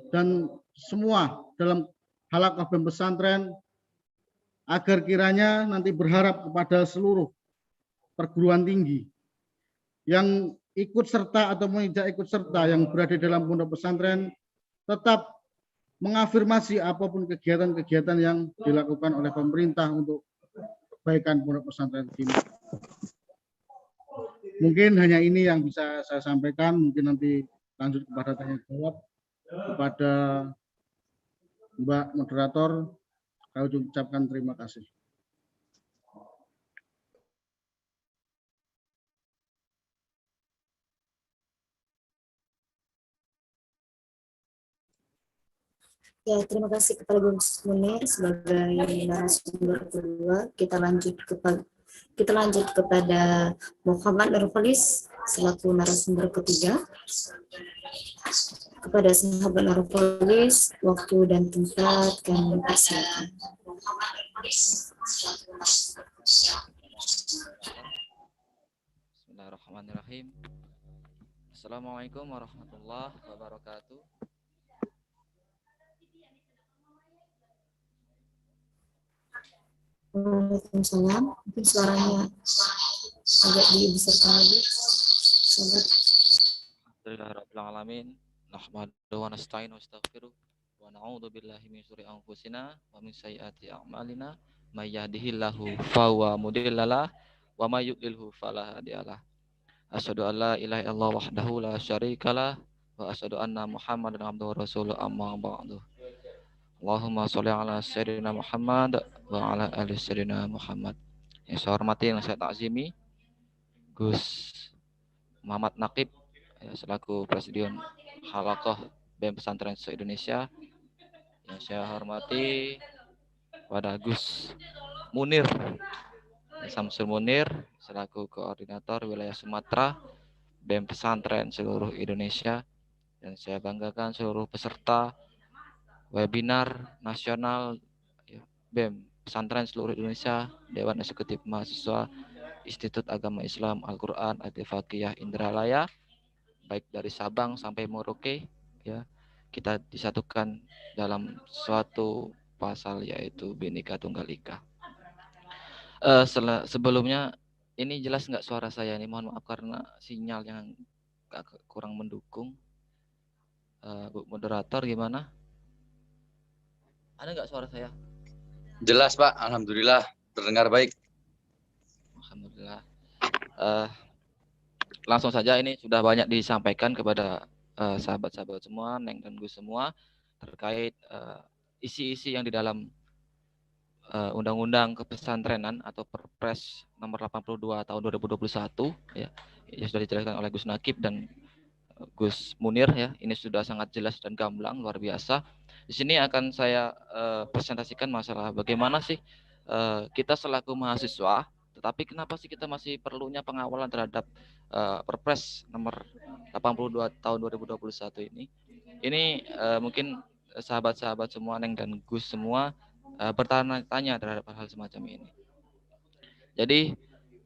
dan semua dalam halaqah BEM pesantren agar kiranya nanti berharap kepada seluruh perguruan tinggi yang ikut serta atau tidak ikut serta yang berada dalam pondok pesantren tetap mengafirmasi apapun kegiatan-kegiatan yang dilakukan oleh pemerintah untuk kebaikan pondok pesantren ini. Mungkin hanya ini yang bisa saya sampaikan, mungkin nanti lanjut kepada tanya jawab kepada Mbak Moderator. Kami ucapkan terima kasih. Ya, terima kasih kepada Gus Munir sebagai narasumber kedua. Kita lanjut kepada Muhammad Nurholis selaku narasumber ketiga. Kepada sahabat Nurholis, waktu dan tempat kami persilakan. Bismillahirrahmanirrahim. Assalamualaikum warahmatullahi wabarakatuh. Waalaikumsalam. Mungkin suaranya agak dibesarkan lagi. Alhamdulillahirabbil alamin. Nahmaduhu wa nasta'inu wa nastaghfiruh wa na'udzu billahi min syururi anfusina wa min sayyiati a'malina. May yahdihillahu fahuwa mudhillalah wa may yudlilhu fala hadiyalah. Asyhadu an la ilaha illallah wahdahu la syarikalah wa asyhadu anna Muhammadan abduhu wa rasuluhu amma ba'du. Allahumma sholli ala sayyidina Muhammad wa ala ali sayyidina Muhammad. Yang saya hormati, yang saya takzimi Gus Muhammad Naqib ya, selaku Presidium Halaqah BEM Pesantren se-Indonesia. Yang saya hormati pada Gus Munir Samsul Munir selaku Koordinator Wilayah Sumatera BEM Pesantren seluruh Indonesia. Dan saya banggakan seluruh peserta webinar nasional BEM Pesantren seluruh Indonesia, Dewan Eksekutif Mahasiswa Institut Agama Islam Al-Quran Al-Tifaqiyah Indralaya, baik dari Sabang sampai Merauke, ya, kita disatukan dalam suatu pasal yaitu Bhinneka Tunggal Ika. Sebelumnya ini jelas nggak suara saya ini? Mohon maaf karena sinyal yang kurang mendukung. Bu moderator gimana? Ada nggak suara saya? Jelas Pak, alhamdulillah terdengar baik. Alhamdulillah. Langsung saja, ini sudah banyak disampaikan kepada sahabat-sahabat semua, Neng dan Gus semua terkait isi-isi yang di dalam Undang-Undang Kepesantrenan atau Perpres nomor 82 tahun 2021 ya, yang sudah dijelaskan oleh Gus Naqib dan Gus Munir ya. Ini sudah sangat jelas dan gamblang, luar biasa. Di sini akan saya presentasikan masalah bagaimana sih kita selaku mahasiswa, tetapi kenapa sih kita masih perlunya pengawalan terhadap Perpres nomor 82 tahun 2021 ini. Ini mungkin sahabat-sahabat semua, Neng dan Gus semua bertanya-tanya terhadap hal semacam ini. Jadi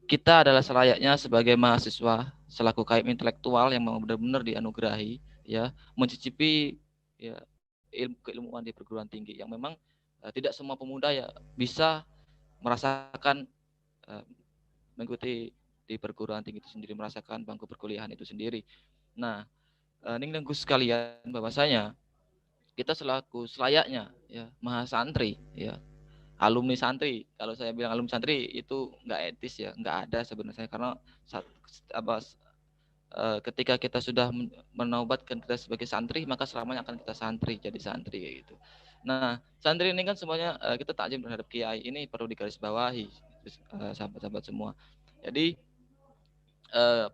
kita adalah selayaknya sebagai mahasiswa selaku kaum intelektual yang benar-benar dianugerahi ya, mencicipi ya ilmu keilmuan di perguruan tinggi yang memang tidak semua pemuda ya bisa merasakan mengikuti di perguruan tinggi itu sendiri, merasakan bangku perkuliahan itu sendiri. Nah, Ning dan Gus sekalian, bahwasanya kita selaku selayaknya ya mahasantri ya, alumni santri, kalau saya bilang alumni santri itu nggak etis ya, nggak ada sebenarnya, karena ketika kita sudah menaubatkan kita sebagai santri, maka selamanya akan kita santri, jadi santri kayak gitu. Nah, santri ini kan semuanya kita takzim terhadap kiai, ini perlu digarisbawahi sahabat-sahabat semua. Jadi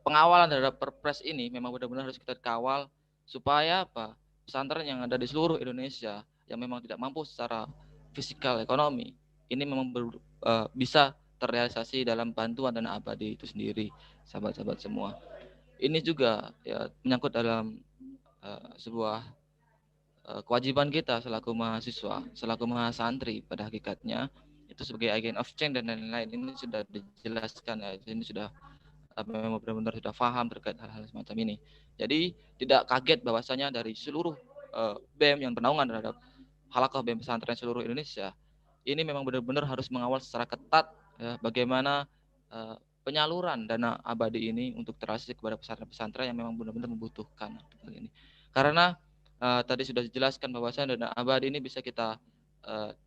pengawalan terhadap perpres ini memang benar-benar harus kita kawal supaya apa? Pesantren yang ada di seluruh Indonesia yang memang tidak mampu secara fisikal ekonomi ini memang bisa terrealisasi dalam bantuan dana abadi itu sendiri, sahabat-sahabat semua. Ini juga ya menyangkut dalam sebuah kewajiban kita selaku mahasiswa, selaku mahasantri pada hakikatnya itu sebagai agent of change dan lain-lain. Ini sudah dijelaskan ya, ini sudah memang benar-benar sudah paham terkait hal-hal semacam ini. Jadi tidak kaget bahwasanya dari seluruh BEM yang bernaungan terhadap halaqah BEM pesantren seluruh Indonesia ini memang benar-benar harus mengawal secara ketat ya, bagaimana penyaluran dana abadi ini untuk terasi kepada pesantren-pesantren yang memang benar-benar membutuhkan hal ini. Karena tadi sudah dijelaskan bahwasanya dana abadi ini bisa kita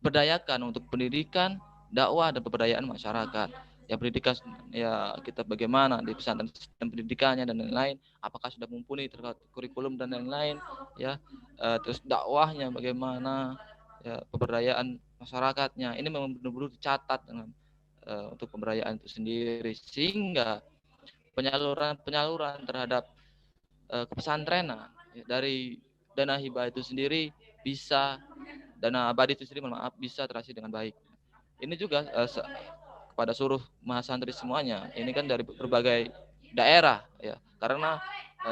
berdayakan untuk pendidikan, dakwah dan pemberdayaan masyarakat. Ya pendidikan ya kita bagaimana di pesantren sistem pendidikannya dan lain-lain, apakah sudah mumpuni terkait kurikulum dan lain-lain ya, terus dakwahnya bagaimana ya, pemberdayaan masyarakatnya ini memang benar-benar dicatat dengan untuk pemberdayaan itu sendiri, sehingga penyaluran terhadap kepesantrenan ya, dari dana hibah itu sendiri bisa, dana abadi itu sendiri maaf, bisa terasi dengan baik. Ini juga kepada seluruh mahasantri semuanya, ini kan dari berbagai daerah ya, karena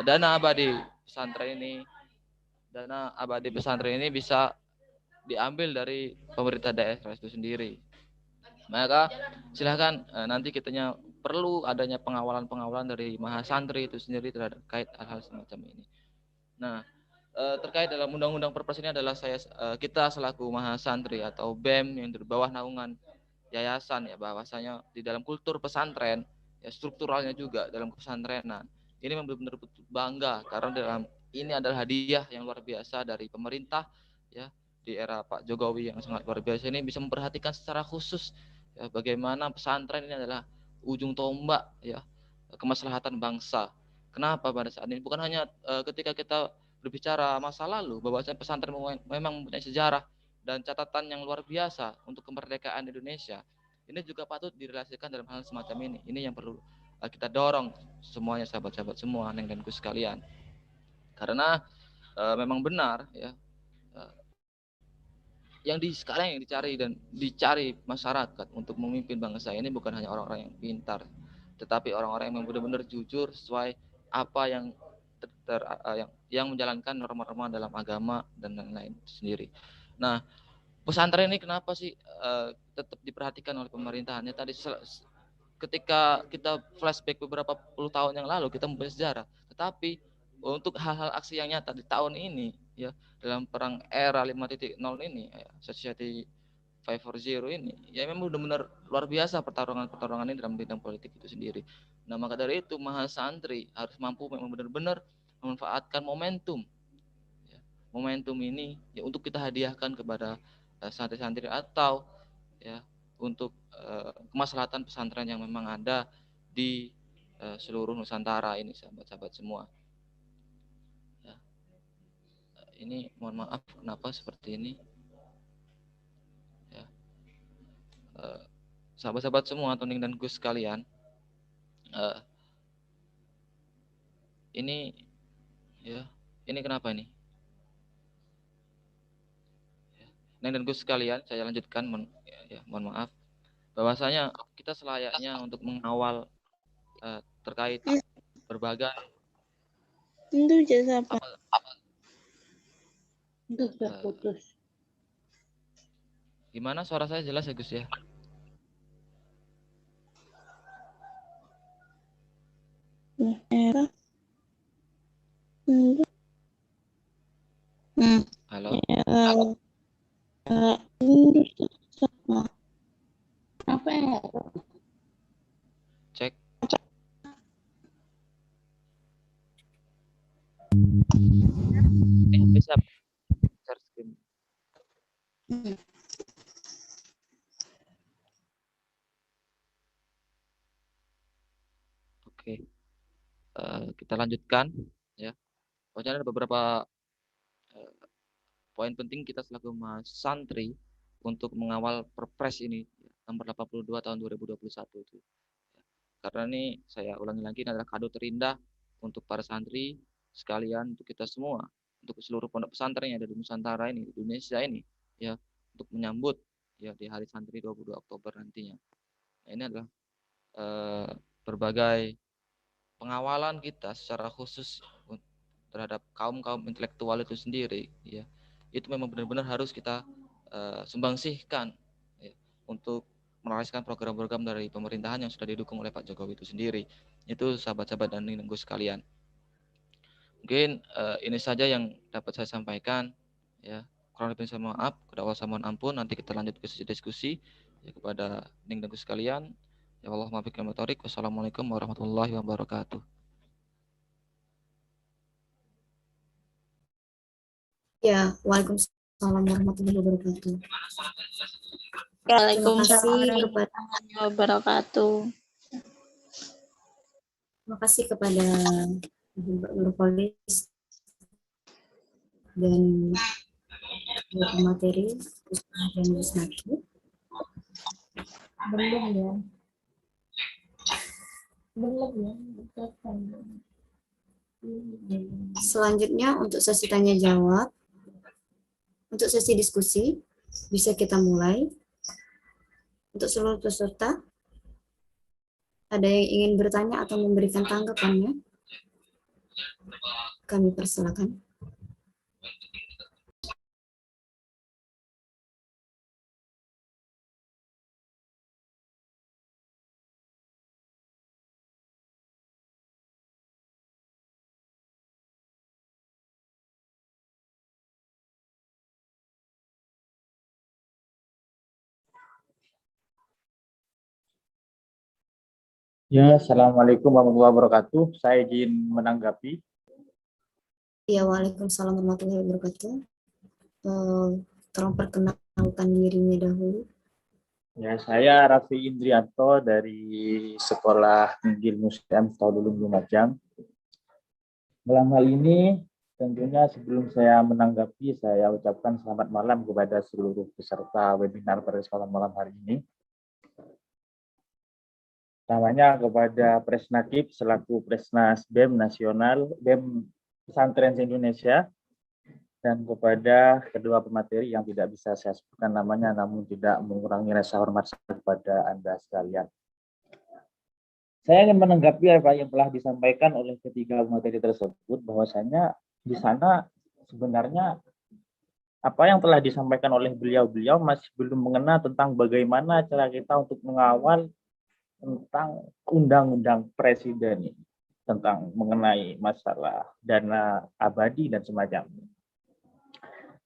dana abadi pesantren ini bisa diambil dari pemerintah daerah itu sendiri. Maka silahkan nanti kitanya perlu adanya pengawalan dari mahasantri itu sendiri terkait hal-hal semacam ini. Nah, terkait dalam undang-undang perpres ini adalah kita selaku mahasantri atau BEM yang di bawah naungan yayasan ya, bahwasanya di dalam kultur pesantren ya, strukturalnya juga dalam pesantrenan ini memang benar-benar bangga karena dalam ini adalah hadiah yang luar biasa dari pemerintah ya, di era Pak Jokowi yang sangat luar biasa ini bisa memperhatikan secara khusus ya, bagaimana pesantren ini adalah ujung tombak ya kemaslahatan bangsa. Kenapa pada saat ini bukan hanya ketika kita berbicara masa lalu bahwasanya pesantren memang mempunyai sejarah dan catatan yang luar biasa untuk kemerdekaan Indonesia, ini juga patut direlasikan dalam hal semacam ini. Ini yang perlu kita dorong semuanya, sahabat-sahabat semua, Neng dan Gus sekalian. Karena memang benar ya, sekarang yang dicari masyarakat untuk memimpin bangsa ini bukan hanya orang-orang yang pintar, tetapi orang-orang yang benar-benar jujur sesuai apa yang menjalankan norma-norma dalam agama dan lain-lain sendiri. Nah, pesantren ini kenapa sih tetap diperhatikan oleh pemerintahannya? Tadi ketika kita flashback beberapa puluh tahun yang lalu kita mempunyai sejarah, tetapi untuk hal-hal aksi yang nyata di tahun ini ya, dalam perang era 5.0 ini ya, Society 540 ini ya, memang benar-benar luar biasa pertarungan ini dalam bidang politik itu sendiri. Nah, maka dari itu mahasantri harus mampu memang benar-benar memanfaatkan momentum ini ya, untuk kita hadiahkan kepada santri-santri atau ya untuk kemaslahatan pesantren yang memang ada di seluruh Nusantara ini, sahabat-sahabat semua. Ya. Ini mohon maaf kenapa seperti ini. Ya. Sahabat-sahabat semua, Toning dan Gus sekalian, ini ya, ini kenapa ini? Neng dan Gus sekalian, saya lanjutkan, mohon maaf. Bahwasanya kita selayaknya untuk mengawal terkait berbagai Itu jasa apa? Itu sudah putus. Gimana suara saya jelas ya Gus ya? Era. Halo. Apa ya? Cek. Bisa share Oke, kita lanjutkan ya. Pokoknya ada beberapa poin penting kita selaku mas santri untuk mengawal Perpres ini nomor 82 tahun 2021 itu. Karena ini saya ulangi lagi, ini adalah kado terindah untuk para santri sekalian, untuk kita semua, untuk seluruh pondok pesantren yang ada di Nusantara ini, di Indonesia ini, ya, untuk menyambut ya di Hari Santri 22 Oktober nantinya. Nah, ini adalah berbagai pengawalan kita secara khusus terhadap kaum intelektual itu sendiri, ya, itu memang benar-benar harus kita sumbangsihkan ya, untuk merealisasikan program-program dari pemerintahan yang sudah didukung oleh Pak Jokowi itu sendiri. Itu sahabat-sahabat dan ninggu sekalian. Mungkin ini saja yang dapat saya sampaikan. Ya, kurang lebih saya maaf, kepada Allah saya mohon ampun. Nanti kita lanjut ke sesi diskusi ya, kepada ninggu sekalian. Ya Allah, maaf motorik. Wassalamualaikum warahmatullahi wabarakatuh. Ya, waalaikumsalam warahmatullahi wabarakatuh. Waalaikumsalam kepada warahmatullahi wabarakatuh. Terima kasih kepada Mbak Nurholis dan materi dan Wisnaki. Belum ya. Selanjutnya untuk sesi tanya jawab, untuk sesi diskusi bisa kita mulai. Untuk seluruh peserta, ada yang ingin bertanya atau memberikan tanggapannya? Kami persilakan. Ya, Assalamualaikum warahmatullahi wabarakatuh. Saya izin menanggapi. Ya, waalaikumsalam warahmatullahi wabarakatuh. Tolong perkenalkan dirinya dahulu. Ya, saya Raffi Indrianto dari Sekolah Tinggi Muslim Taululung Lumajang. Dalam hal ini, tentunya sebelum saya menanggapi, saya ucapkan selamat malam kepada seluruh peserta webinar pada kesempatan malam hari ini. Namanya kepada Presnakib selaku Presnas BEM Nasional, BEM Pesantren Indonesia, dan kepada kedua pemateri yang tidak bisa saya sebutkan namanya, namun tidak mengurangi rasa hormat saya kepada Anda sekalian. Saya ingin menanggapi apa yang telah disampaikan oleh ketiga pemateri tersebut, bahwasanya di sana sebenarnya apa yang telah disampaikan oleh beliau-beliau masih belum mengena tentang bagaimana cara kita untuk mengawal tentang undang-undang presiden ini, tentang mengenai masalah dana abadi dan semacamnya.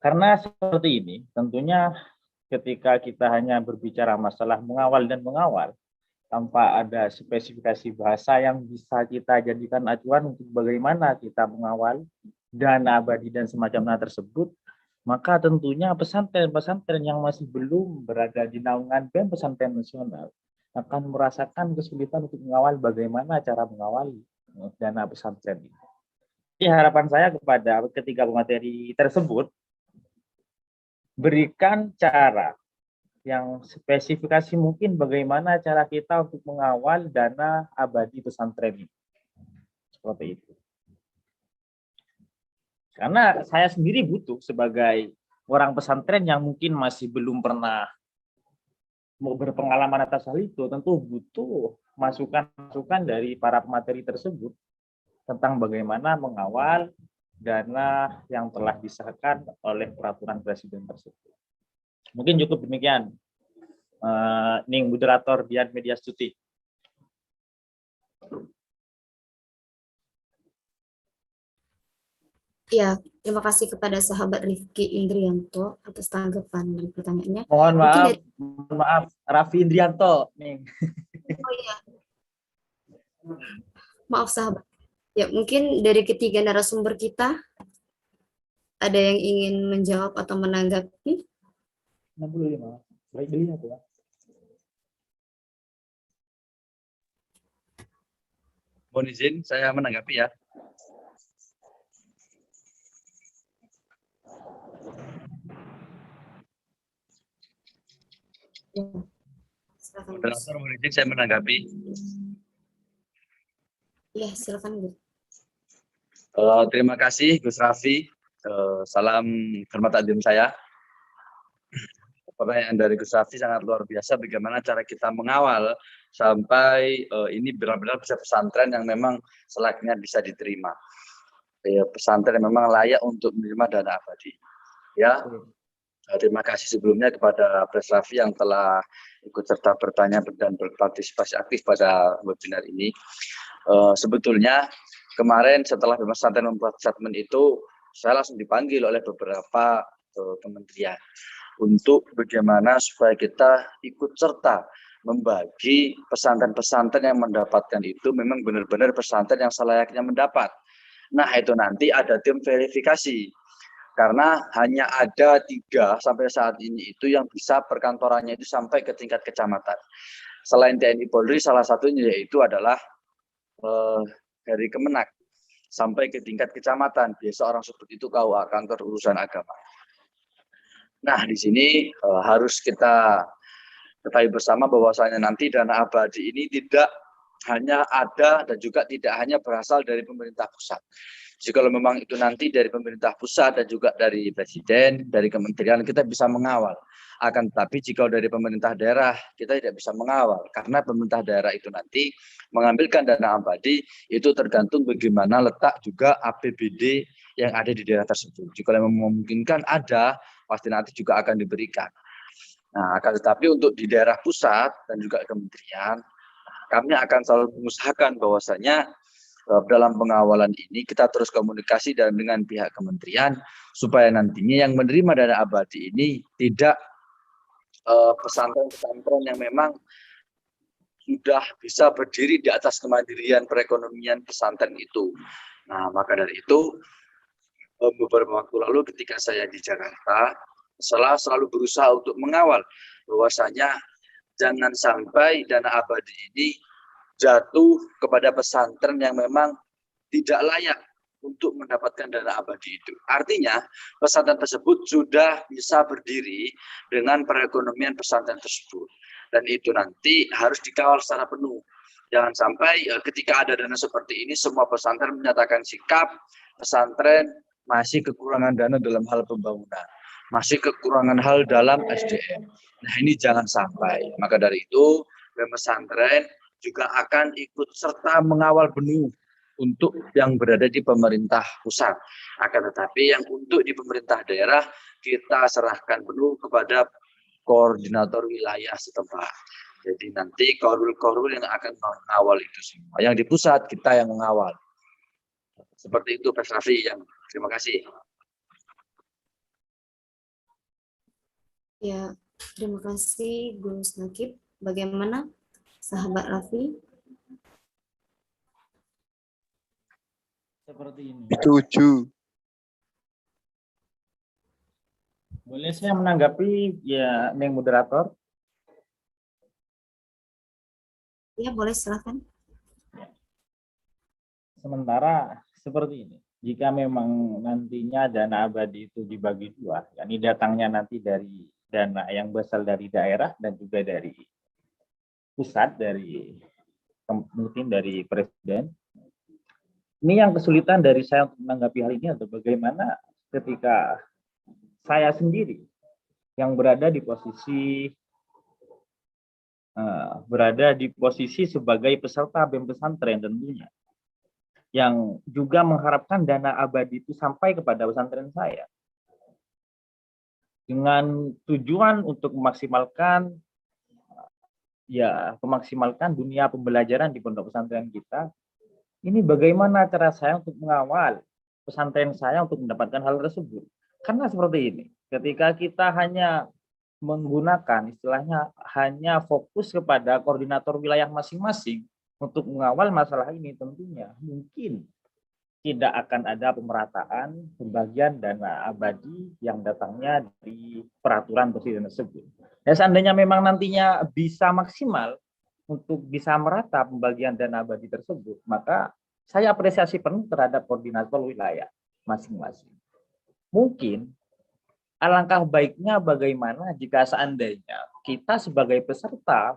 Karena seperti ini, tentunya ketika kita hanya berbicara masalah mengawal dan mengawal, tanpa ada spesifikasi bahasa yang bisa kita jadikan acuan untuk bagaimana kita mengawal dana abadi dan semacamnya tersebut, maka tentunya pesantren-pesantren yang masih belum berada di naungan BEM Pesantren Nasional akan merasakan kesulitan untuk mengawal bagaimana cara mengawal dana pesantren ini. Jadi harapan saya kepada ketiga pemateri tersebut, berikan cara yang spesifikasi mungkin bagaimana cara kita untuk mengawal dana abadi pesantren ini. Seperti itu. Karena saya sendiri butuh sebagai orang pesantren yang mungkin masih belum pernah mau berpengalaman atas hal itu, tentu butuh masukan-masukan dari para pemateri tersebut tentang bagaimana mengawal dana yang telah disahkan oleh peraturan presiden tersebut. Mungkin cukup demikian. Ning moderator Dian Media Stuti. Ya, terima kasih kepada sahabat Rifki Indrianto atas tanggapan dan pertanyaannya. Mohon maaf, Raffi Indrianto. Ning. Oh iya. Maaf sahabat. Ya, mungkin dari ketiga narasumber kita ada yang ingin menjawab atau menanggapi? 65. Baik dilihat ya. Mohon izin saya menanggapi ya. Ya, silakan Gus. Moderator, mohon izin saya menanggapi. Ya, silakan Gus. Terima kasih Gus Raffi. Salam hormat takdim saya. Pertanyaan dari Gus Raffi sangat luar biasa. Bagaimana cara kita mengawal sampai ini benar-benar bisa pesantren yang memang selayaknya bisa diterima. Pesantren yang memang layak untuk menerima dana abadi. Ya, terima kasih sebelumnya kepada Pres Raffi yang telah ikut serta bertanya dan berpartisipasi aktif pada webinar ini. Sebetulnya kemarin setelah pesantren membuat statement itu, saya langsung dipanggil oleh beberapa kementerian untuk bagaimana supaya kita ikut serta membagi pesantren-pesantren yang mendapatkan itu memang benar-benar pesantren yang selayaknya mendapat. Nah, itu nanti ada tim verifikasi. Karena hanya ada 3 sampai saat ini itu yang bisa perkantorannya itu sampai ke tingkat kecamatan. Selain TNI Polri, salah satunya yaitu adalah dari Kemenak sampai ke tingkat kecamatan. Biasa orang sebut itu KUA, Kantor Urusan Agama. Nah, di sini harus kita ketahui bersama bahwasanya nanti dana abadi ini tidak hanya ada dan juga tidak hanya berasal dari pemerintah pusat. Jadi kalau memang itu nanti dari pemerintah pusat dan juga dari presiden, dari kementerian, kita bisa mengawal. Akan tetapi jika dari pemerintah daerah, kita tidak bisa mengawal. Karena pemerintah daerah itu nanti mengambilkan dana abadi, itu tergantung bagaimana letak juga APBD yang ada di daerah tersebut. Jika memungkinkan ada, pasti nanti juga akan diberikan. Nah, akan tetapi untuk di daerah pusat dan juga kementerian, kami akan selalu mengusahakan bahwasanya dalam pengawalan ini kita terus komunikasi dengan pihak kementerian supaya nantinya yang menerima dana abadi ini tidak pesantren-pesantren yang memang sudah bisa berdiri di atas kemandirian perekonomian pesantren itu. Nah, maka dari itu beberapa waktu lalu ketika saya di Jakarta, selalu berusaha untuk mengawal bahwasanya jangan sampai dana abadi ini jatuh kepada pesantren yang memang tidak layak untuk mendapatkan dana abadi itu. Artinya, pesantren tersebut sudah bisa berdiri dengan perekonomian pesantren tersebut. Dan itu nanti harus dikawal secara penuh. Jangan sampai ketika ada dana seperti ini, semua pesantren menyatakan sikap pesantren masih kekurangan dana dalam hal pembangunan. Masih kekurangan hal dalam SDM. Nah, ini jangan sampai. Maka dari itu, pesantren juga akan ikut serta mengawal penuh untuk yang berada di pemerintah pusat. Akan tetapi yang untuk di pemerintah daerah, kita serahkan penuh kepada koordinator wilayah setempat. Jadi nanti korwil yang akan mengawal itu semua. Yang di pusat, kita yang mengawal. Seperti itu, Pak Raffi. Terima kasih. Ya, terima kasih Gus Nakib. Bagaimana sahabat Raffi? Seperti ini. Setuju. Boleh saya menanggapi ya, Neng moderator? Ya, boleh silakan. Sementara seperti ini. Jika memang nantinya dana abadi itu dibagi 2, yakni datangnya nanti dari dana yang berasal dari daerah dan juga dari pusat, mungkin dari presiden. Ini yang kesulitan dari saya untuk menanggapi hal ini adalah bagaimana ketika saya sendiri yang berada di posisi sebagai peserta BEM pesantren tentunya, yang juga mengharapkan dana abadi itu sampai kepada pesantren saya dengan tujuan untuk memaksimalkan dunia pembelajaran di pondok pesantren kita. Ini bagaimana cara saya untuk mengawal pesantren saya untuk mendapatkan hal tersebut? Karena seperti ini, ketika kita hanya menggunakan istilahnya hanya fokus kepada koordinator wilayah masing-masing untuk mengawal masalah ini, tentunya mungkin tidak akan ada pemerataan pembagian dana abadi yang datangnya dari peraturan presiden tersebut. Ya, seandainya memang nantinya bisa maksimal untuk bisa merata pembagian dana abadi tersebut, maka saya apresiasi penuh terhadap koordinator wilayah masing-masing. Mungkin alangkah baiknya bagaimana jika seandainya kita sebagai peserta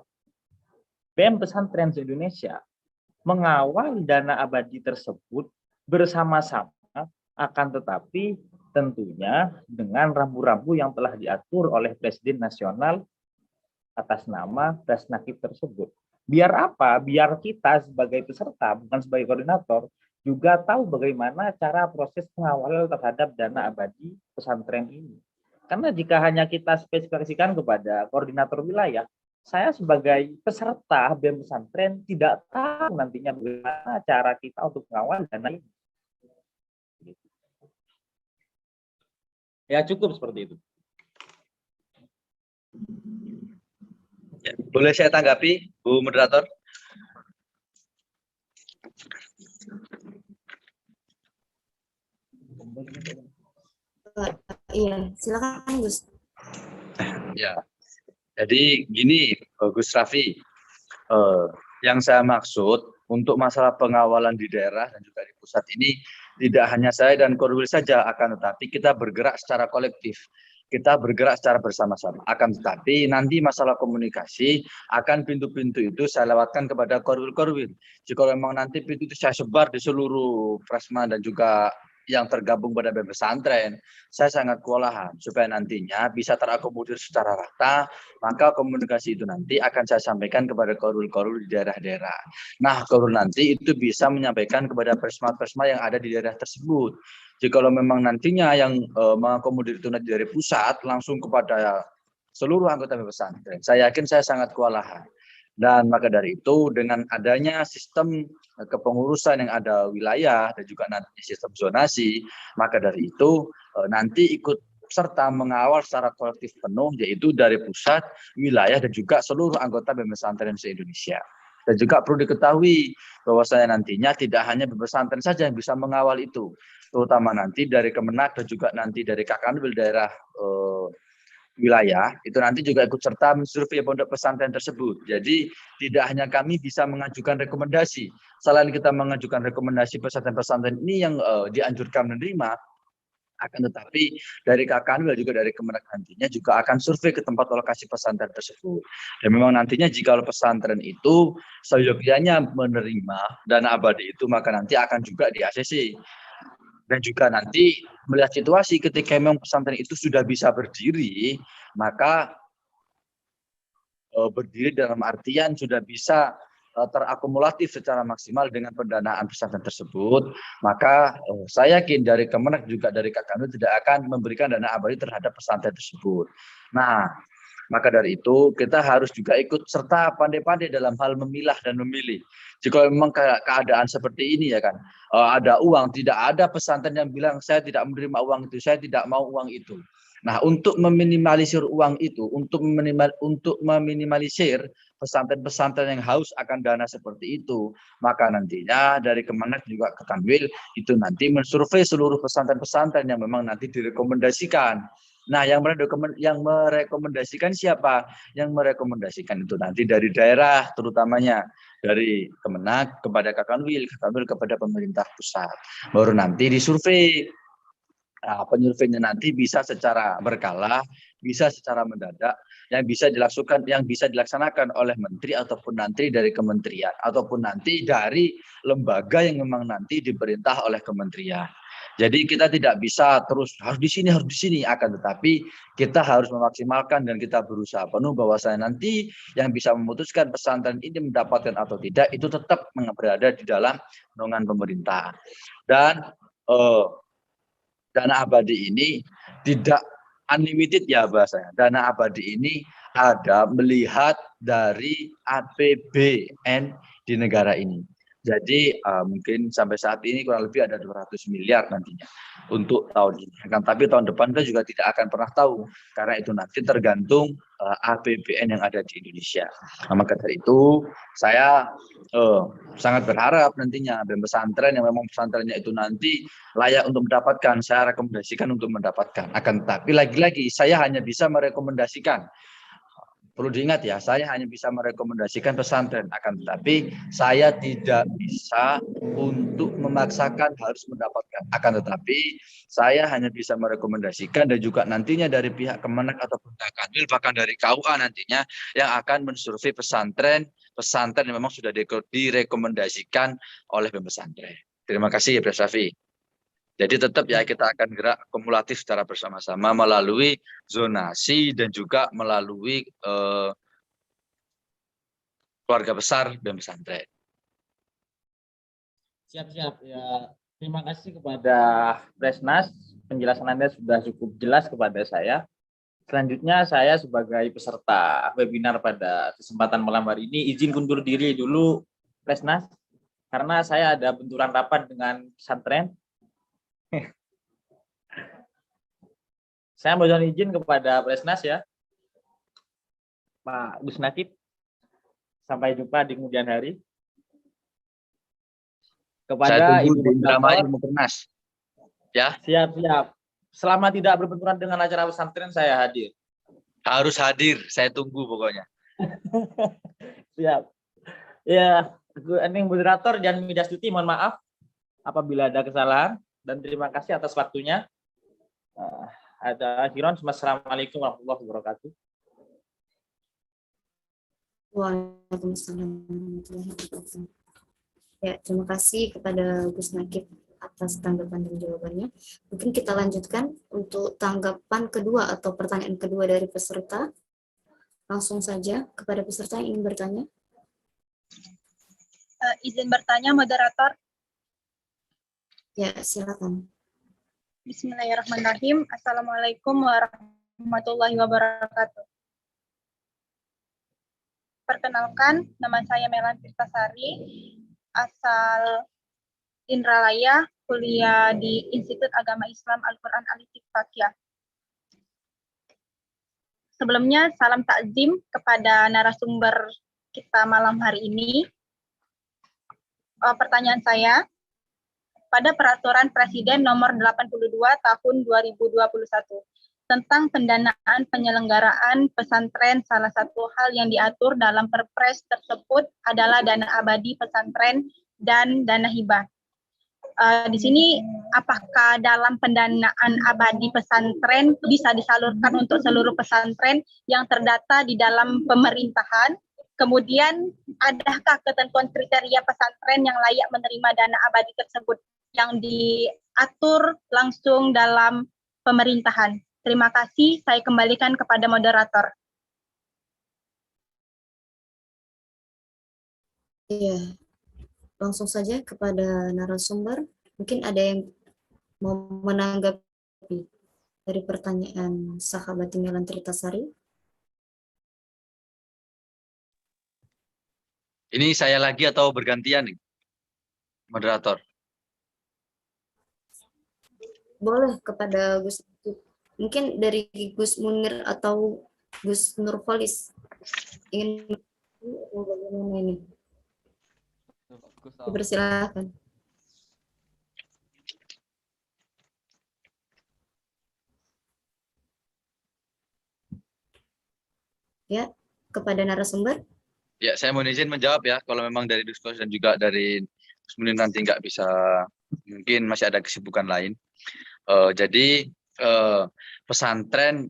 BEM Pesantren se-Indonesia mengawal dana abadi tersebut bersama-sama, akan tetapi tentunya dengan rambu-rambu yang telah diatur oleh Presiden Nasional atas nama Presnakib tersebut. Biar apa? Biar kita sebagai peserta, bukan sebagai koordinator, juga tahu bagaimana cara proses pengawalan terhadap dana abadi pesantren ini. Karena jika hanya kita spesifikasikan kepada koordinator wilayah, saya sebagai peserta BEM pesantren tidak tahu nantinya bagaimana cara kita untuk mengawal dana ini. Ya, cukup seperti itu. Ya, boleh saya tanggapi, Bu Moderator? Iya, silakan Gus. Ya, jadi gini, Gus Raffi, yang saya maksud untuk masalah pengawalan di daerah dan juga di pusat ini tidak hanya saya dan Korwil saja, akan tetapi kita bergerak secara kolektif. Kita bergerak secara bersama-sama. Akan tetapi nanti masalah komunikasi akan pintu-pintu itu saya lewatkan kepada Korwil. Jika memang nanti pintu itu saya sebar di seluruh Prasma dan juga yang tergabung pada BEM pesantren, saya sangat kewalahan supaya nantinya bisa terakomodir secara rata, maka komunikasi itu nanti akan saya sampaikan kepada korul-korul di daerah-daerah. Nah, korul nanti itu bisa menyampaikan kepada persma-persma yang ada di daerah tersebut. Jika memang nantinya yang mengakomodir itu nanti dari pusat langsung kepada seluruh anggota BEM pesantren, saya yakin saya sangat kewalahan. Dan maka dari itu dengan adanya sistem kepengurusan yang ada wilayah dan juga nanti sistem zonasi, maka dari itu nanti ikut serta mengawal secara kolektif penuh, yaitu dari pusat, wilayah, dan juga seluruh anggota BEM pesantren se-Indonesia. Dan juga perlu diketahui bahwasanya nantinya tidak hanya BEM pesantren saja yang bisa mengawal itu, terutama nanti dari Kemenak dan juga nanti dari Kakanwil daerah wilayah itu nanti juga ikut serta mensurvei pondok pesantren tersebut. Jadi tidak hanya kami bisa mengajukan rekomendasi, selain kita mengajukan rekomendasi pesantren-pesantren ini yang dianjurkan menerima, akan tetapi dari Kakanwil juga dari Kemenak nantinya juga akan survei ke tempat lokasi pesantren tersebut. Dan memang nantinya jika pesantren itu seyogyanya menerima dana abadi itu, maka nanti akan juga di ACC. Dan juga nanti melihat situasi ketika memang pesantren itu sudah bisa berdiri, maka berdiri dalam artian sudah bisa terakumulatif secara maksimal dengan pendanaan pesantren tersebut, maka saya yakin dari Kemenak juga dari Kakanwil tidak akan memberikan dana abadi terhadap pesantren tersebut. Nah, maka dari itu kita harus juga ikut serta pandai-pandai dalam hal memilah dan memilih. Jika memang keadaan seperti ini ya kan, ada uang, tidak ada pesantren yang bilang saya tidak menerima uang itu, saya tidak mau uang itu. Nah, untuk meminimalisir uang itu, untuk meminimalisir pesantren-pesantren yang haus akan dana seperti itu, maka nantinya dari Kemenak juga Kakanwil itu nanti mensurvei seluruh pesantren-pesantren yang memang nanti direkomendasikan. Nah, yang merekomendasikan siapa? Yang merekomendasikan itu nanti dari daerah, terutamanya dari Kemenak kepada Kakanwil, Kakanwil kepada pemerintah pusat. Baru nanti disurvei. Nah, penyurveinya nanti bisa secara berkala, bisa secara mendadak, yang bisa dilaksanakan oleh menteri ataupun nanti dari kementerian, ataupun nanti dari lembaga yang memang nanti diperintah oleh kementerian. Jadi kita tidak bisa terus harus di sini, akan tetapi kita harus memaksimalkan dan kita berusaha penuh bahwasanya nanti yang bisa memutuskan pesantren ini mendapatkan atau tidak itu tetap berada di dalam naungan pemerintah. Dan dana abadi ini tidak unlimited ya bahasanya. Dana abadi ini ada melihat dari APBN di negara ini. Jadi mungkin sampai saat ini kurang lebih ada 200 miliar nantinya untuk tahun ini. Tapi tahun depan kita juga tidak akan pernah tahu karena itu nanti tergantung APBN yang ada di Indonesia. Nah, maka dari itu saya sangat berharap nantinya BEM pesantren yang memang pesantrennya itu nanti layak untuk mendapatkan, saya rekomendasikan untuk mendapatkan. Akan tetapi lagi-lagi saya hanya bisa merekomendasikan. Perlu diingat ya, saya hanya bisa merekomendasikan pesantren, akan tetapi saya tidak bisa untuk memaksakan harus mendapatkan. Akan tetapi saya hanya bisa merekomendasikan dan juga nantinya dari pihak Kemenak ataupun Takanwil bahkan dari KUA nantinya yang akan mensurvei pesantren yang memang sudah direkomendasikan oleh BEM pesantren. Terima kasih ya Pak Syafi. Jadi tetap ya kita akan gerak kumulatif secara bersama-sama melalui zonasi dan juga melalui keluarga besar BEM pesantren. Siap-siap ya. Terima kasih kepada Presnas, penjelasan Anda sudah cukup jelas kepada saya. Selanjutnya saya sebagai peserta webinar pada kesempatan malam hari ini izin kundur diri dulu Presnas karena saya ada benturan rapat dengan pesantren. Saya mohon izin kepada Presnas ya, Pak Gus Nakib. Sampai jumpa di kemudian hari. Kepada Ibu Moderator, ya. Siap-siap. Selama tidak berbenturan dengan acara pesantren, saya hadir. Harus hadir, saya tunggu pokoknya. Siap. Ya, ini moderator dan Midas Tuti, mohon maaf apabila ada kesalahan dan terima kasih atas waktunya. Ada akhiran. Assalamualaikum warahmatullahi wabarakatuh. Waalaikumsalam warahmatullahi wabarakatuh. Ya, terima kasih kepada Gus Nakib atas tanggapan dan jawabannya. Mungkin kita lanjutkan untuk tanggapan kedua atau pertanyaan kedua dari peserta. Langsung saja kepada peserta yang ingin bertanya. Izin bertanya, moderator. Ya, silakan. Bismillahirrahmanirrahim. Assalamualaikum warahmatullahi wabarakatuh. Perkenalkan, nama saya Melan Tirtasari, asal Indralaya, kuliah di Institut Agama Islam Al-Quran Al-Ittifaqiyah. Sebelumnya, salam takzim kepada narasumber kita malam hari ini. Pertanyaan saya, pada Peraturan Presiden Nomor 82 Tahun 2021 tentang pendanaan penyelenggaraan pesantren, salah satu hal yang diatur dalam Perpres tersebut adalah dana abadi pesantren dan dana hibah. Di sini, apakah dalam pendanaan abadi pesantren bisa disalurkan untuk seluruh pesantren yang terdata di dalam pemerintahan? Kemudian, adakah ketentuan kriteria pesantren yang layak menerima dana abadi tersebut yang diatur langsung dalam pemerintahan? Terima kasih, saya kembalikan kepada moderator. Iya, langsung saja kepada narasumber. Mungkin ada yang mau menanggapi dari pertanyaan sahabat Melan Tirtasari. Ini saya lagi atau bergantian nih, moderator? Boleh kepada Gus, mungkin dari Gus Munir atau Gus Nurholis ingin bagaimana ini? Dipersilakan. Ya, kepada narasumber. Ya, saya mohon izin menjawab ya, kalau memang dari diskusi dan juga dari Gus nanti nggak bisa, mungkin masih ada kesibukan lain. Jadi pesantren,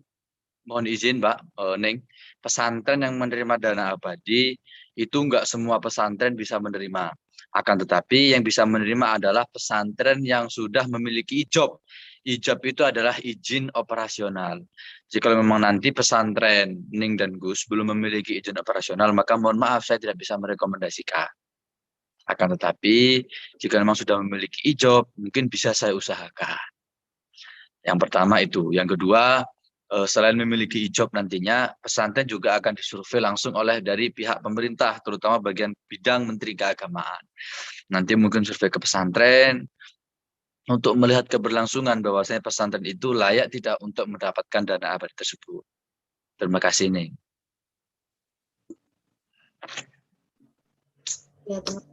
mohon izin Mbak Neng, pesantren yang menerima dana abadi itu nggak semua pesantren bisa menerima. Akan tetapi yang bisa menerima adalah pesantren yang sudah memiliki IJOP. IJOP itu adalah izin operasional. Jadi kalau memang nanti pesantren Ning dan Gus belum memiliki izin operasional, maka mohon maaf saya tidak bisa merekomendasikan. Akan tetapi jika memang sudah memiliki IJOP, mungkin bisa saya usahakan. Yang pertama itu. Yang kedua, selain memiliki IJOB nantinya, pesantren juga akan disurvei langsung oleh dari pihak pemerintah, terutama bagian bidang Menteri Keagamaan. Nanti mungkin survei ke pesantren untuk melihat keberlangsungan bahwasanya pesantren itu layak tidak untuk mendapatkan dana abadi tersebut. Terima kasih, Neng. Ya, terima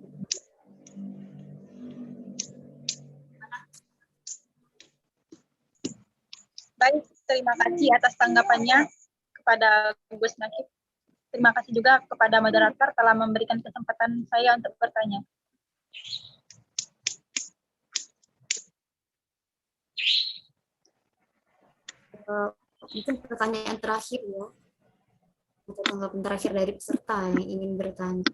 Baik, terima kasih atas tanggapannya kepada Gus Nakib. Terima kasih juga kepada moderator telah memberikan kesempatan saya untuk bertanya. mungkin pertanyaan terakhir ya, untuk tanggapan terakhir dari peserta yang ingin bertanya.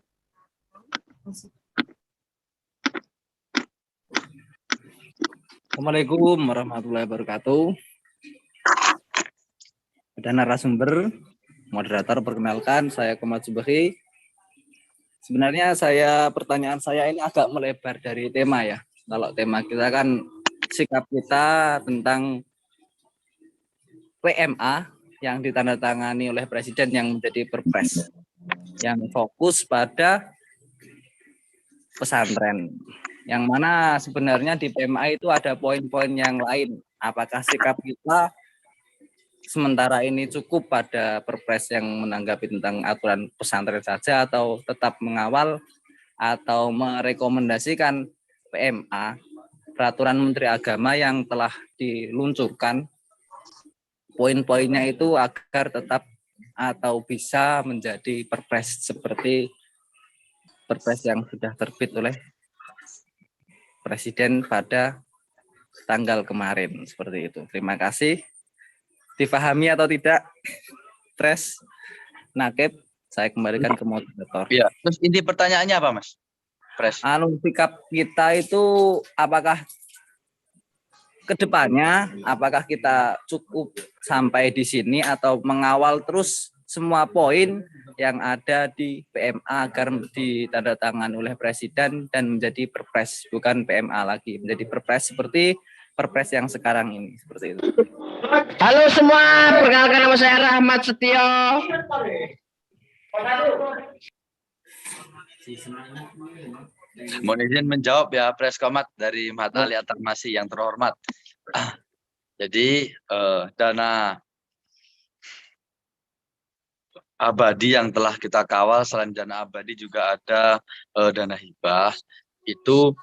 Assalamualaikum warahmatullahi wabarakatuh. Ada narasumber, moderator, perkenalkan, saya Komat Subhi. Sebenarnya pertanyaan saya ini agak melebar dari tema ya. Kalau tema kita kan sikap kita tentang PMA yang ditandatangani oleh Presiden yang menjadi Perpres, yang fokus pada pesantren. Yang mana sebenarnya di PMA itu ada poin-poin yang lain. Apakah sikap kita sementara ini cukup pada Perpres yang menanggapi tentang aturan pesantren saja, atau tetap mengawal atau merekomendasikan PMA, peraturan Menteri Agama yang telah diluncurkan, poin-poinnya itu agar tetap atau bisa menjadi Perpres seperti Perpres yang sudah terbit oleh Presiden pada tanggal kemarin, seperti itu. Terima kasih. Difahami atau tidak, Tres Nakib, saya kembalikan ke moderator. Ya, terus inti pertanyaannya apa, Mas? Pres. Sikap kita itu apakah kedepannya, apakah kita cukup sampai di sini atau mengawal terus semua poin yang ada di PMA agar ditandatangani oleh Presiden dan menjadi Perpres, bukan PMA lagi, menjadi Perpres seperti Perpres yang sekarang ini, seperti itu. Halo semua, perkenalkan nama saya Rahmat Setio. Mohon izin menjawab ya, Pres Komat dari Mahat Ali Atarmasi yang terhormat. Jadi dana abadi yang telah kita kawal, selain dana abadi juga ada dana hibah, itu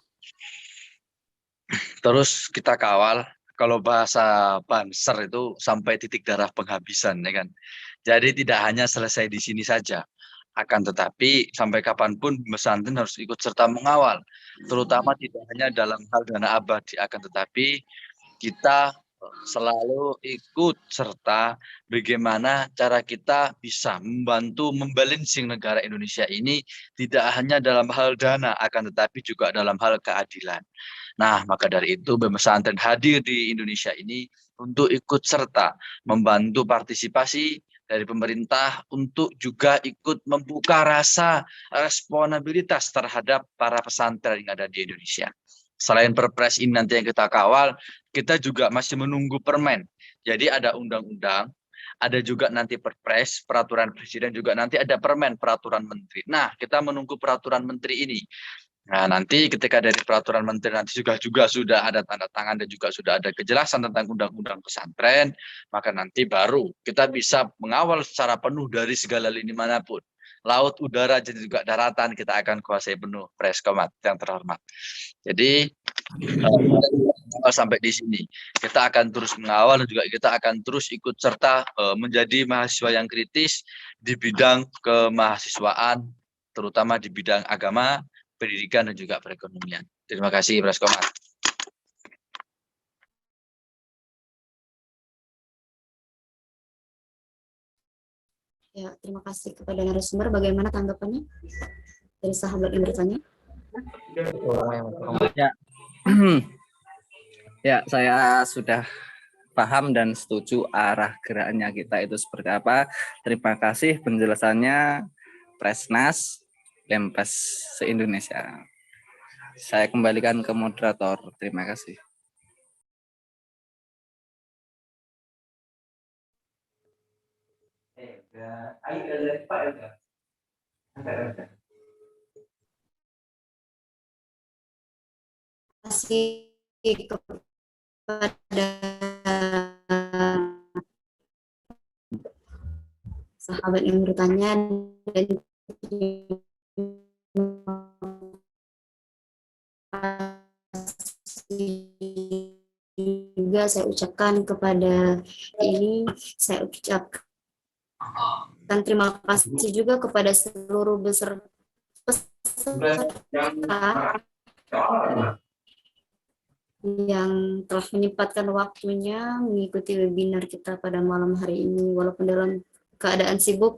terus kita kawal. Kalau bahasa Banser itu sampai titik darah penghabisan, ya kan. Jadi tidak hanya selesai di sini saja, akan tetapi sampai kapanpun pesantren harus ikut serta mengawal, terutama tidak hanya dalam hal dana abadi, akan tetapi kita selalu ikut serta bagaimana cara kita bisa membantu membalancing negara Indonesia ini, tidak hanya dalam hal dana, akan tetapi juga dalam hal keadilan. Nah, maka dari itu BEM Pesantren hadir di Indonesia ini untuk ikut serta membantu partisipasi dari pemerintah untuk juga ikut membuka rasa responabilitas terhadap para pesantren yang ada di Indonesia. Selain Perpres ini nanti yang kita kawal, kita juga masih menunggu permen. Jadi ada undang-undang, ada juga nanti Perpres, peraturan Presiden, juga nanti ada permen, peraturan menteri. Nah, kita menunggu peraturan menteri ini. Nah, nanti ketika dari peraturan menteri nanti juga sudah ada tanda tangan dan juga sudah ada kejelasan tentang undang-undang pesantren, maka nanti baru kita bisa mengawal secara penuh dari segala lini manapun. Laut, udara, dan juga daratan kita akan kuasai penuh, Pres Komat yang terhormat. Jadi sampai di sini kita akan terus mengawal dan juga kita akan terus ikut serta menjadi mahasiswa yang kritis di bidang kemahasiswaan, terutama di bidang agama, pendidikan, dan juga perekonomian. Terima kasih, Pres Komat. Ya, terima kasih kepada narasumber. Bagaimana tanggapannya dari sahabat yang bertanya? Ya, ya, saya sudah paham dan setuju arah geraknya kita itu seperti apa. Terima kasih penjelasannya, Presnas Lempes se-Indonesia. Saya kembalikan ke moderator. Terima kasih. Ya, terima kasih kepada narasumber. Bagaimana tanggapannya dari sahabat yang bertanya? Ya, saya sudah paham dan setuju arah geraknya kita itu seperti apa. Terima kasih penjelasannya, Presnas Lempes se-Indonesia. Saya kembalikan ke moderator. Terima kasih. kasih kepada sahabat yang bertanya dan juga saya ucapkan kepada saya ucapkan terima kasih juga kepada seluruh peserta yang telah menyempatkan waktunya mengikuti webinar kita pada malam hari ini walaupun dalam keadaan sibuk.